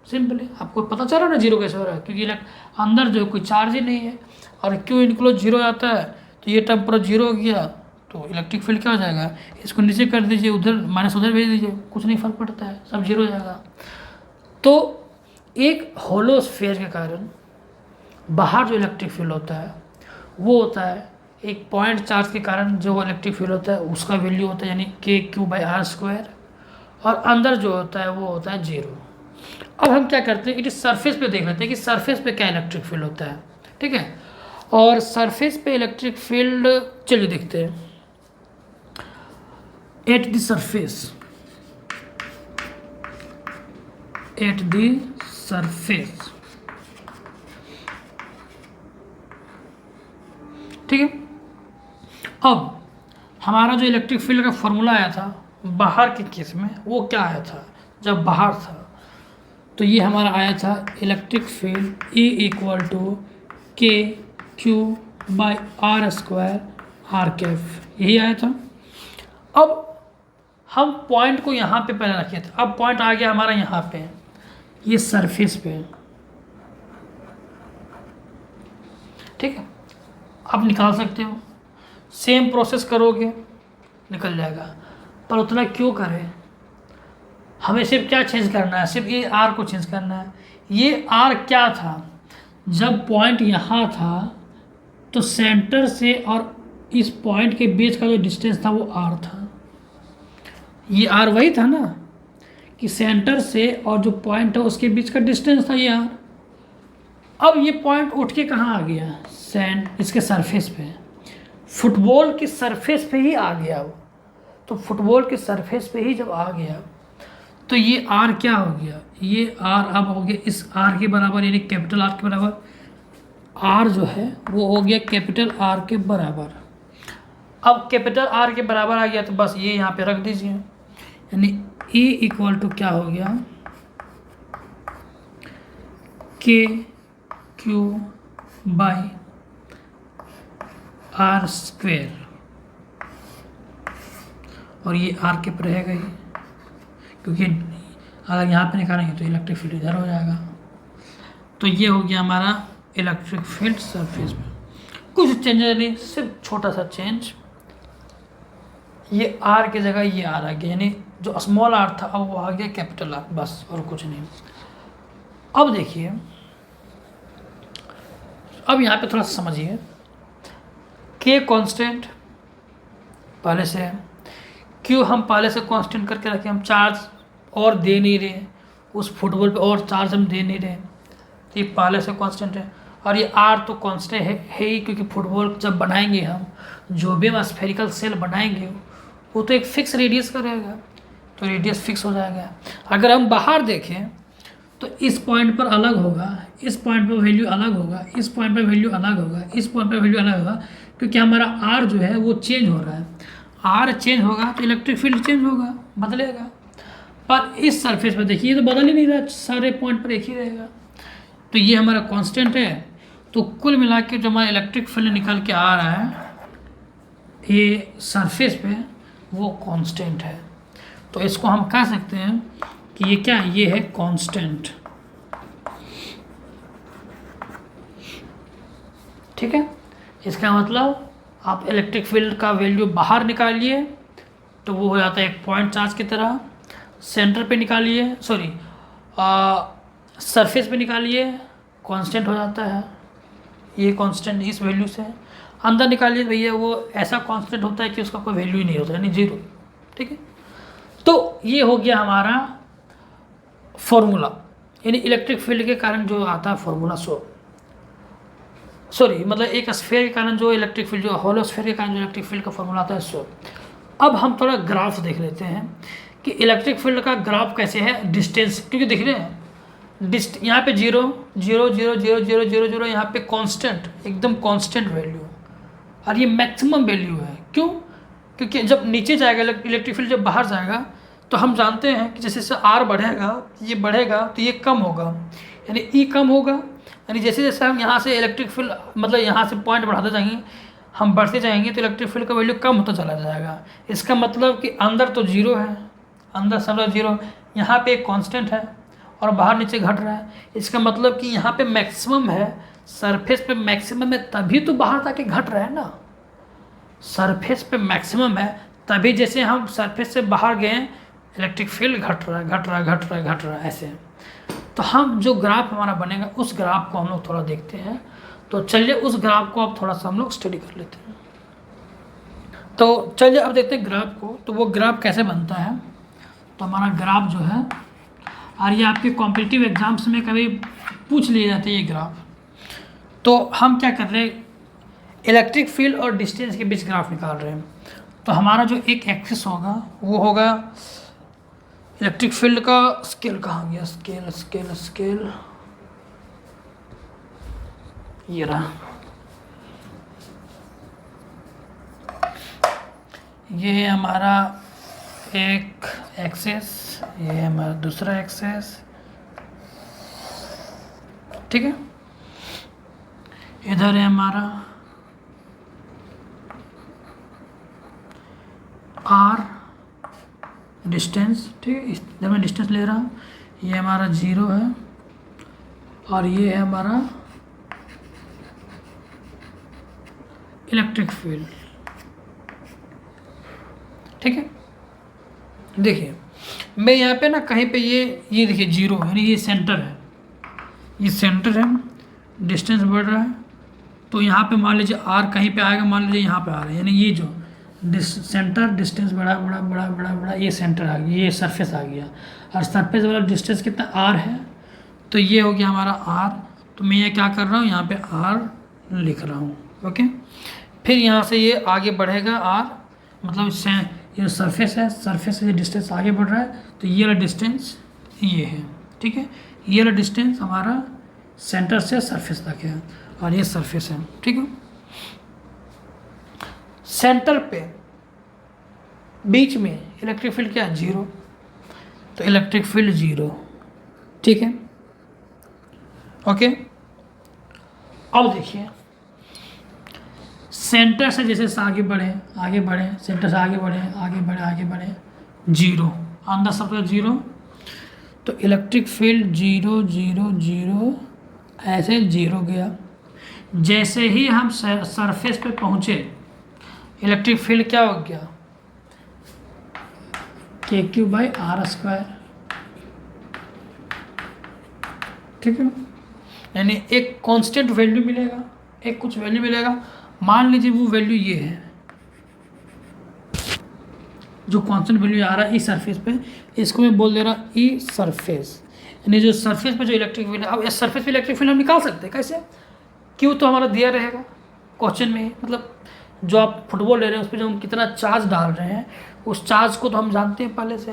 सिंपली आपको पता चला ना 0 कैसे हो रहा है, क्योंकि अंदर जो कोई चार्ज ही नहीं है और क्यों इनक्लोज 0 आता है, तो ये टर्म पूरा 0 हो गया, तो इलेक्ट्रिक फील्ड क्या हो जाएगा, इसको नीचे कर दीजिए, उधर माइनस उधर भेज दीजिए, कुछ नहीं फर्क पड़ता है, सब 0 हो जाएगा। तो एक होलो स्फीयर के कारण बाहर जो इलेक्ट्रिक फील्ड होता है वो होता है एक पॉइंट चार्ज के कारण जो इलेक्ट्रिक फील्ड होता है उसका वैल्यू होता है यानी KQ/R², और अंदर जो होता है वो होता है 0। अब हम क्या करते हैं, इट इज सरफेस पे देख लेते हैं कि सरफेस पे क्या इलेक्ट्रिक फील्ड होता है, ठीक है। और सरफेस पे इलेक्ट्रिक फील्ड चलिए देखते हैं। एट द सरफेस, ठीक है। अब हमारा जो इलेक्ट्रिक फील्ड का फॉर्मूला आया था बाहर के केस में वो क्या आया था, जब बाहर था तो ये हमारा आया था इलेक्ट्रिक फील्ड E = KQ/R², यही आया था। अब हम पॉइंट को यहाँ पे पहले रखे थे, अब पॉइंट आ गया हमारा यहाँ पे, ये सरफेस पे, ठीक है। आप निकाल सकते हो, सेम प्रोसेस करोगे निकल जाएगा, पर उतना क्यों करें, हमें सिर्फ क्या चेंज करना है, सिर्फ ये R को चेंज करना है। ये R क्या था, जब पॉइंट यहाँ था तो सेंटर से और इस पॉइंट के बीच का जो डिस्टेंस था वो R था, ये R वही था ना कि सेंटर से और जो पॉइंट है उसके बीच का डिस्टेंस था ये R। अब ये पॉइंट उठ के कहाँ आ गया, इसके सरफेस पे, फुटबॉल की सरफेस पे ही आ गया वो, तो फुटबॉल के सरफेस पे ही जब आ गया तो ये R क्या हो गया, ये R अब हो गया इस R के बराबर, यानी कैपिटल R के बराबर। R जो है वो हो गया कैपिटल R के बराबर। अब कैपिटल R के बराबर आ गया तो बस ये यहाँ पे रख दीजिए, यानी E = क्या हो गया KQ/R², और ये R के पर रहेगा ही, क्योंकि अगर यहाँ पे निकालेंगे तो इलेक्ट्रिक फील्ड इधर हो जाएगा। तो ये हो गया हमारा इलेक्ट्रिक फील्ड सरफेस में, कुछ चेंजेस नहीं, सिर्फ छोटा सा चेंज, ये R की जगह ये R आ गया, यानी जो स्मॉल r था अब वो आ गया कैपिटल R, बस और कुछ नहीं। अब देखिए, अब यहाँ पे थोड़ा सा समझिए, K कांस्टेंट पहले से है, Q हम पहले से कांस्टेंट करके रखे, हम चार्ज और दे नहीं रहे उस फुटबॉल पे, और चार्ज हम दे नहीं रहे, तो ये पहले से कांस्टेंट है। और ये R तो कांस्टेंट है ही, क्योंकि फुटबॉल जब बनाएंगे हम, जो भी हम स्फेरिकल सेल बनाएंगे वो तो एक फिक्स रेडियस का रहेगा, तो रेडियस फिक्स हो जाएगा। अगर हम बाहर देखें तो इस पॉइंट पर अलग होगा, इस पॉइंट पर वैल्यू अलग होगा, इस पॉइंट पर वैल्यू अलग होगा, इस पॉइंट पर वैल्यू अलग होगा, क्योंकि हमारा R जो है वो चेंज हो रहा है। R चेंज होगा तो इलेक्ट्रिक फील्ड चेंज होगा, बदलेगा। पर इस सरफेस पर देखिए ये तो बदल ही नहीं रहा, सारे पॉइंट पर एक ही रहेगा, तो ये हमारा कांस्टेंट है। तो कुल मिला के जो हमारा इलेक्ट्रिक फील्ड निकल के आ रहा है ये सरफेस पे, वो कांस्टेंट है। तो इसको हम कह सकते हैं कि ये क्या है, ये है कांस्टेंट, ठीक है। इसका मतलब आप इलेक्ट्रिक फील्ड का वैल्यू बाहर निकालिए तो वो हो जाता है एक पॉइंट चार्ज की तरह, सेंटर पे निकालिए, सॉरी सरफेस पे निकालिए, कांस्टेंट हो जाता है, ये कांस्टेंट इस वैल्यू से। अंदर निकालिए भैया वो ऐसा कांस्टेंट होता है कि उसका कोई वैल्यू ही नहीं होता, यानी 0, ठीक है। तो ये हो गया हमारा फॉर्मूला, यानी इलेक्ट्रिक फील्ड के कारण जो आता है फॉर्मूला, सॉरी मतलब एक स्फीयर के कारण जो इलेक्ट्रिक फील्ड, जो होलो स्फीयर के कारण जो इलेक्ट्रिक फील्ड का फॉर्मूला आता है अब हम थोड़ा ग्राफ देख लेते हैं कि इलेक्ट्रिक फील्ड का ग्राफ कैसे है, डिस्टेंस, क्योंकि देख रहे हैं यहाँ पे 0 0 0 0 0 0 0, यहाँ पे कांस्टेंट, एकदम कांस्टेंट वैल्यू, और ये मैक्सिमम वैल्यू है। क्यों? क्योंकि जब नीचे जाएगा इलेक्ट्रिक फील्ड, जब बाहर जाएगा तो हम जानते हैं कि जैसे जैसे R बढ़ेगा, ये बढ़ेगा तो ये कम होगा, यानी E कम होगा, यानी जैसे जैसे हम यहाँ से इलेक्ट्रिक फील्ड मतलब यहाँ से पॉइंट बढ़ाते जाएंगे हम बढ़ते जाएंगे तो इलेक्ट्रिक फील्ड का वैल्यू कम होता चला जाएगा। इसका मतलब कि अंदर तो जीरो है, अंदर सब जीरो, यहाँ पे एक कांस्टेंट है और बाहर नीचे घट रहा है। इसका मतलब कि यहाँ पे मैक्सिमम है, सरफेस पे मैक्सिमम है, तभी तो बाहर जाके घट रहा है ना। सरफेस पे मैक्सिमम है तभी जैसे हम सरफेस से बाहर गए इलेक्ट्रिक फील्ड घट रहा है, घट रहा है, घट रहा है, घट रहा है ऐसे। तो हम जो ग्राफ हमारा बनेगा उस ग्राफ को हम लोग थोड़ा देखते हैं। तो चलिए उस ग्राफ को अब थोड़ा सा हम लोग स्टडी कर लेते हैं। तो चलिए अब देखते हैं ग्राफ को। तो वो ग्राफ कैसे बनता है। तो हमारा ग्राफ जो है, और ये आपके कॉम्पिटिटिव एग्जाम्स में कभी पूछ लिए जाते हैं ये ग्राफ। तो हम क्या कर रहे हैं, इलेक्ट्रिक फील्ड और डिस्टेंस के बीच ग्राफ निकाल रहे हैं। तो हमारा जो एक एक्सिस होगा वो होगा इलेक्ट्रिक फील्ड का स्केल, कहाँ गया स्केल, स्केल स्केल, ये रहा। ये है हमारा एक एक्सेस, ये है हमारा दूसरा एक्सेस, ठीक है। इधर है हमारा आर डिस्टेंस, ठीक है, इधर मैं डिस्टेंस ले रहा हूँ। ये हमारा जीरो है और ये है हमारा इलेक्ट्रिक फील्ड, ठीक है। देखिए मैं यहाँ पे ना कहीं पे ये देखिए जीरो यानी ये सेंटर है, ये सेंटर है, डिस्टेंस बढ़ रहा है। तो यहाँ पे मान लीजिए आर कहीं पे आएगा, मान लीजिए यहाँ पे आ रहा है, यानी ये जो सेंटर डिस्टेंस बड़ा बड़ा बड़ा बड़ा बड़ा, ये सेंटर आ गया, ये सरफेस आ गया। और सरफेस वाला डिस्टेंस कितना आर है, तो ये हो गया हमारा आर। तो मैं ये क्या कर रहा हूँ, यहाँ पे आर लिख रहा हूँ, ओके। फिर यहाँ से ये आगे बढ़ेगा आर, मतलब ये सरफेस है, सरफेस से डिस्टेंस आगे बढ़ रहा है, तो ये वाला डिस्टेंस ये है, ठीक है। ये वाला डिस्टेंस हमारा सेंटर से सरफेस तक है और ये सरफेस है, ठीक है। सेंटर पे बीच में इलेक्ट्रिक फील्ड क्या है, जीरो। तो इलेक्ट्रिक फील्ड जीरो, ठीक है, ओके। अब देखिए सेंटर से जैसे आगे बढ़े आगे बढ़े, सेंटर से आगे बढ़े आगे बढ़े आगे बढ़े, जीरो, अंदर सब जीरो। तो electric field zero zero zero ऐसे जीरो गया। जैसे ही हम सरफेस पे पहुँचे इलेक्ट्रिक फील्ड क्या हो गया, KQ/R², ठीक है। यानी एक कांस्टेंट वैल्यू मिलेगा, एक कुछ वैल्यू मिलेगा। मान लीजिए वो वैल्यू ये है, जो कांस्टेंट वैल्यू आ रहा है इस सरफेस पे, इसको मैं बोल दे रहा ई सरफेस। यानी जो सरफेस पे जो इलेक्ट्रिक फील्ड है, अब इस सरफेस पे इलेक्ट्रिक फील्ड हम निकाल सकते हैं कैसे, क्यों, तो हमारा दिया रहेगा क्वेश्चन में। मतलब जो आप फुटबॉल ले रहे हैं उस पर जो हम कितना चार्ज डाल रहे हैं, उस चार्ज को तो हम जानते हैं पहले से।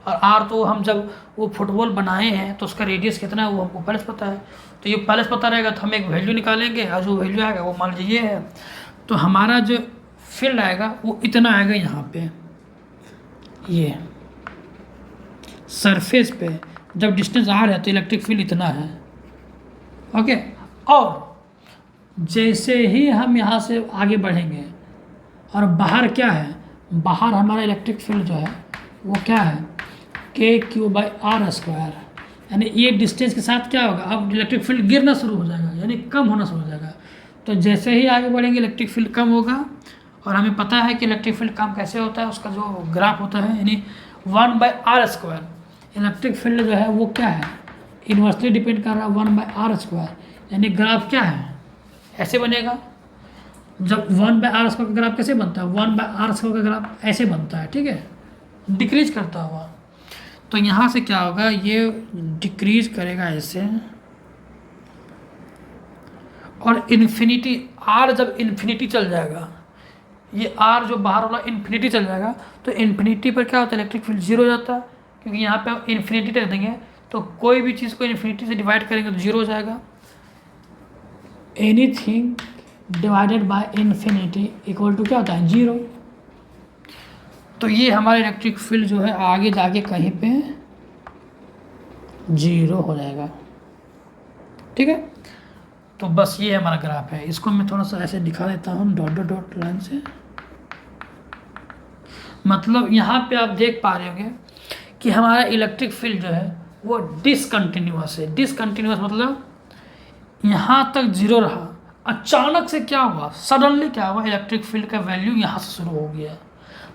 और आर तो हम जब वो फुटबॉल बनाए हैं तो उसका रेडियस कितना है वो हमको पहले से पता है। तो ये पहले से पता रहेगा तो हम एक वैल्यू निकालेंगे और जो वैल्यू आएगा वो मान लीजिए ये है। तो हमारा जो फील्ड आएगा वो इतना आएगा यहाँ पे, ये सरफेस पे जब डिस्टेंस आर है तो इलेक्ट्रिक फील्ड इतना है, ओके। और जैसे ही हम यहाँ से आगे बढ़ेंगे और बाहर क्या है, बाहर हमारा इलेक्ट्रिक फील्ड जो है वो क्या है, KQ/R²। यानी ये डिस्टेंस के साथ क्या होगा, अब इलेक्ट्रिक फील्ड गिरना शुरू हो जाएगा, यानी कम होना शुरू हो जाएगा। तो जैसे ही आगे बढ़ेंगे इलेक्ट्रिक फील्ड कम होगा। और हमें पता है कि इलेक्ट्रिक फील्ड कम कैसे होता है, उसका जो ग्राफ होता है यानी 1/R²। इलेक्ट्रिक फील्ड जो है वो क्या है, इन्वर्सली डिपेंड कर रहा है 1/R²। यानी ग्राफ क्या है, ऐसे बनेगा। जब 1/R² का ग्राफ कैसे बनता है, 1/R² का ग्राफ ऐसे बनता है, ठीक है, डिक्रीज करता हुआ। तो यहाँ से क्या होगा, ये डिक्रीज करेगा ऐसे, और इन्फिनिटी आर जब इन्फिनिटी चल जाएगा, ये आर जो बाहर वाला इन्फिनिटी चल जाएगा, तो इन्फिनिटी पर क्या होता है, इलेक्ट्रिक फील्ड जीरो हो जाता है। क्योंकि यहाँ पे हम इन्फिनिटी रख देंगे तो कोई भी चीज़ को इन्फिनिटी से डिवाइड करेंगे तो जीरो हो जाएगा। Anything divided by infinity equal to क्या होता है, जीरो। तो ये हमारा इलेक्ट्रिक फील्ड जो है आगे जाके कहीं पे जीरो हो जाएगा, ठीक है। तो बस ये हमारा ग्राफ है। इसको मैं थोड़ा सा ऐसे दिखा देता हूँ डॉट डॉट डॉट लाइन से। मतलब यहाँ पे आप देख पा रहे होंगे कि हमारा इलेक्ट्रिक फील्ड जो है वो डिसकंटिन्यूअस है। डिसकंटिन्यूअस मतलब यहाँ तक जीरो रहा, अचानक से क्या हुआ, सडनली क्या हुआ, इलेक्ट्रिक फील्ड का वैल्यू यहाँ से शुरू हो गया।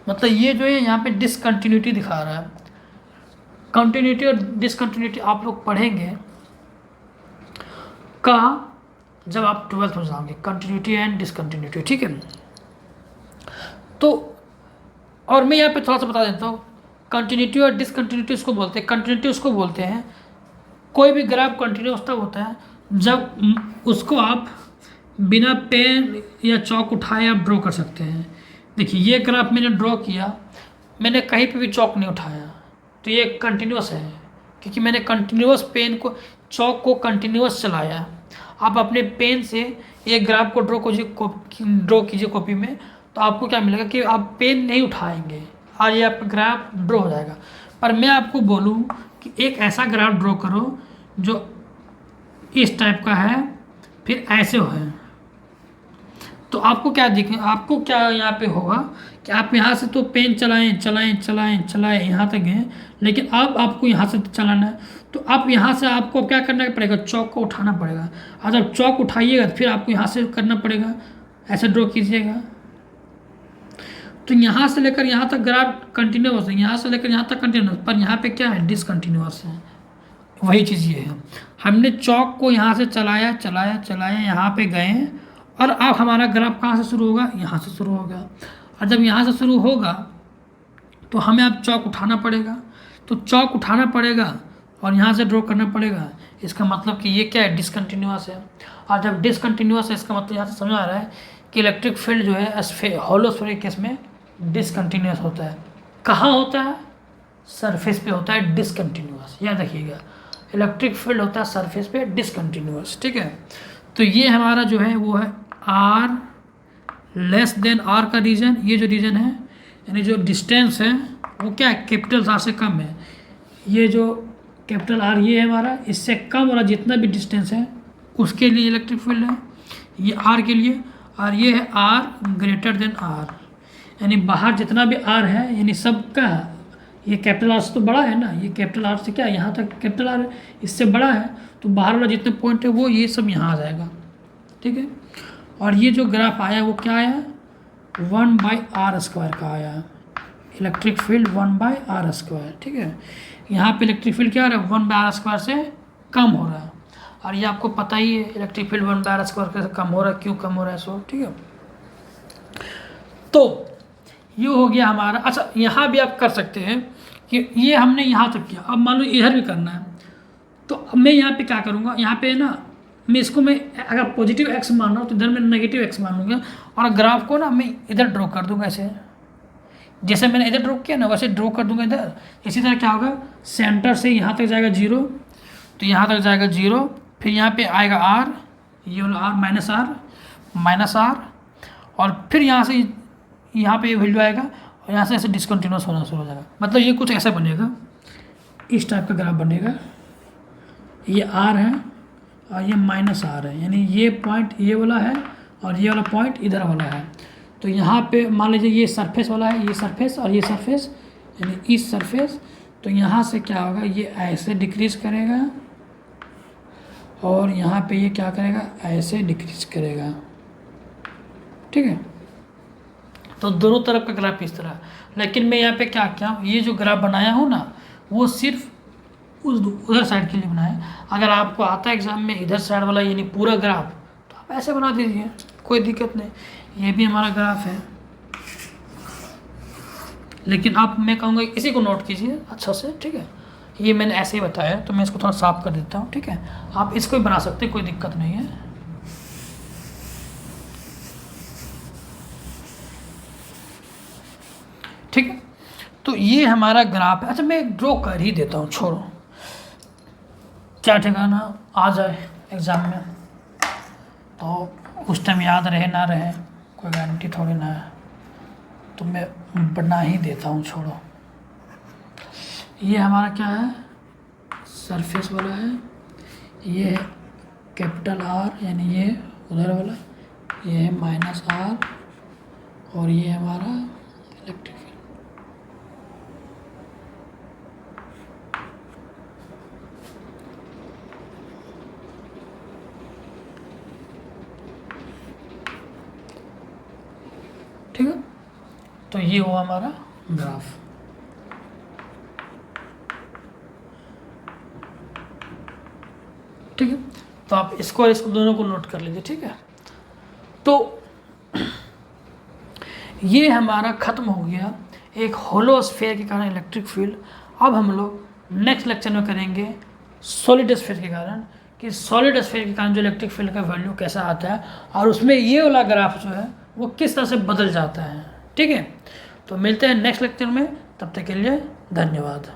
मतलब ये जो है यहाँ पे डिसकंटिन्यूटी दिखा रहा है। कंटिन्यूटी और डिसकंटिन्यूटी आप लोग पढ़ेंगे कहाँ, जब आप 12th में जाओगे, कंटिन्यूटी एंड डिसकंटिन्यूटी, ठीक है। तो और मैं यहाँ पे थोड़ा सा बता देता हूँ, कंटिन्यूटी और डिसकंटिन्यूटी उसको बोलते हैं। कंटिन्यूटी उसको बोलते हैं, कोई भी ग्राफ कंटिन्यूस तब होता है जब उसको आप बिना पेन या चौक उठाए आप ड्रॉ कर सकते हैं। देखिए ये ग्राफ मैंने ड्रॉ किया, मैंने कहीं पे भी चौक नहीं उठाया, तो ये कंटिन्यूस है क्योंकि मैंने कंटिन्यूस पेन को, चौक को कंटिन्यूस चलाया। आप अपने पेन से एक ग्राफ को ड्रॉ कीजिए कॉपी में, तो आपको क्या मिलेगा कि आप पेन नहीं उठाएंगे और ये आपका ग्राफ ड्रॉ हो जाएगा। पर मैं आपको बोलूँ कि एक ऐसा ग्राफ ड्रॉ करो जो इस टाइप का है, फिर ऐसे हो है, तो आपको क्या दिखे, आपको क्या यहाँ पे होगा कि आप यहाँ से तो पेन चलाएं चलाएं चलाएं चलाएं यहाँ तक गए, लेकिन अब आपको यहाँ से चलाना है, तो आप यहाँ से आपको क्या करना पड़ेगा, चौक को उठाना पड़ेगा। और जब चौक उठाइएगा फिर आपको यहाँ से करना पड़ेगा, ऐसे ड्रॉ कीजिएगा। तो यहाँ से लेकर यहाँ तक ग्राफ कंटिन्यूअस है, यहाँ से लेकर यहाँ तक कंटिन्यूअस, पर यहाँ पे क्या है, डिसकंटिन्यूअस है। वही चीज़ ये है, हमने चौक को यहाँ से चलाया चलाया चलाया, यहाँ पे गए और अब हमारा ग्राफ कहाँ से शुरू होगा, यहाँ से शुरू होगा। और जब यहाँ से शुरू होगा तो हमें अब चौक उठाना पड़ेगा, तो चौक उठाना पड़ेगा और यहाँ से ड्रॉ करना पड़ेगा। इसका मतलब कि ये क्या है, डिसकंटिन्यूअस है। और जब डिसकंटिन्यूअस है इसका मतलब यहाँ से समझ आ रहा है कि इलेक्ट्रिक फील्ड जो है हॉलो स्फीयर केस में डिसकंटिन्यूअस होता है। कहाँ होता है, सरफेस पे होता है डिसकंटिन्यूअस, याद रखिएगा। इलेक्ट्रिक फील्ड होता है सरफेस पे डिसकंटिन्यूअस, ठीक है। तो ये हमारा जो है वो है आर लेस देन आर का रीजन। ये जो रीजन है यानी जो डिस्टेंस है वो क्या है, कैपिटल आर से कम है। ये जो कैपिटल आर ये है हमारा, इससे कम वाला जितना भी डिस्टेंस है उसके लिए इलेक्ट्रिक फील्ड है, ये आर के लिए। और ये है आर ग्रेटर देन आर, यानी बाहर जितना भी आर है यानी सबका, ये कैपिटल आर से तो बड़ा है ना, ये कैपिटल आर से क्या है, यहाँ तक कैपिटल आर है, इससे बड़ा है, तो बाहर वाला जितने पॉइंट है वो ये सब यहाँ आ जाएगा, ठीक है। और ये जो ग्राफ आया वो क्या आया, 1/r² का आया, इलेक्ट्रिक फील्ड 1/r², ठीक है। यहाँ पे इलेक्ट्रिक फील्ड क्या आ रहा है, 1/r² से कम हो रहा है। और ये आपको पता ही है इलेक्ट्रिक फील्ड 1/r² से कम हो रहा है, क्यों कम हो रहा है, सो ठीक है। तो ये हो गया हमारा। अच्छा यहाँ भी आप कर सकते हैं कि ये हमने यहाँ तक किया, अब मान लो इधर भी करना है, तो अब मैं यहाँ पे क्या करूँगा, यहाँ पे ना मैं इसको, मैं अगर पॉजिटिव एक्स मान रहा हूँ तो इधर मैं नेगेटिव एक्स मान लूँगा, और ग्राफ को ना मैं इधर ड्रॉ कर दूँगा ऐसे, जैसे मैंने इधर ड्रॉ किया ना वैसे ड्रॉ कर दूँगा इधर। इसी तरह क्या होगा, सेंटर से यहाँ तक जाएगा 0, तो यहाँ तक जाएगा 0, फिर यहाँ पे आएगा आर, ये वाला आर माइनस आर, और फिर यहाँ से यहाँ पे वैल्यू आएगा और यहाँ से ऐसे डिसकंटिन्यूस होना शुरू हो जाएगा। मतलब ये कुछ ऐसा बनेगा, इस टाइप का ग्राफ बनेगा। ये आर है और ये माइनस आर है, यानी ये पॉइंट ये वाला है और ये वाला पॉइंट इधर वाला है। तो यहाँ पे मान लीजिए ये सरफेस वाला है, ये सरफेस और ये सरफेस, यानी इस सरफेस। तो यहाँ से क्या होगा, ये ऐसे डिक्रीज करेगा और यहाँ पे ये क्या करेगा, ऐसे डिक्रीज करेगा, ठीक है। तो दोनों तरफ का ग्राफ इस तरह। लेकिन मैं यहाँ पे क्या किया, ये जो ग्राफ बनाया हूँ ना वो सिर्फ उधर साइड के लिए बनाया। अगर आपको आता है एग्जाम में इधर साइड वाला यानी पूरा ग्राफ, तो आप ऐसे बना दीजिए, कोई दिक्कत नहीं। ये भी हमारा ग्राफ है, लेकिन आप, मैं कहूँगा इसी को नोट कीजिए अच्छा से, ठीक है। ये मैंने ऐसे ही बताया, तो मैं इसको थोड़ा साफ कर देता हूँ, ठीक है। आप इसको भी बना सकते हैं, कोई दिक्कत नहीं है। ठीक है, तो ये हमारा ग्राफ है। अच्छा मैं ड्रॉ कर ही देता हूँ, छोड़ो, क्या ठिकाना आ जाए एग्ज़ाम में, तो उस टाइम याद रहे ना रहे कोई गारंटी थोड़ी ना है, तो मैं बना ही देता हूँ, छोड़ो। ये हमारा क्या है, सरफेस वाला है, ये है कैपिटल आर यानी ये उधर वाला, ये है माइनस आर, और ये हमारा इलेक्ट्रिक फील्ड। ठीक है, तो ये हुआ हमारा ग्राफ। ठीक है, तो आप इसको और इसको दोनों को नोट कर लीजिए। ठीक है, तो ये हमारा ख़त्म हो गया एक होलो स्फीयर के कारण इलेक्ट्रिक फील्ड। अब हम लोग नेक्स्ट लेक्चर में करेंगे सॉलिड स्फीयर के कारण, कि सॉलिड स्फीयर के कारण जो इलेक्ट्रिक फील्ड का वैल्यू कैसा आता है, और उसमें ये वाला ग्राफ जो है वो किस तरह से बदल जाता है। ठीक है, तो मिलते हैं नेक्स्ट लेक्चर में, तब तक के लिए धन्यवाद।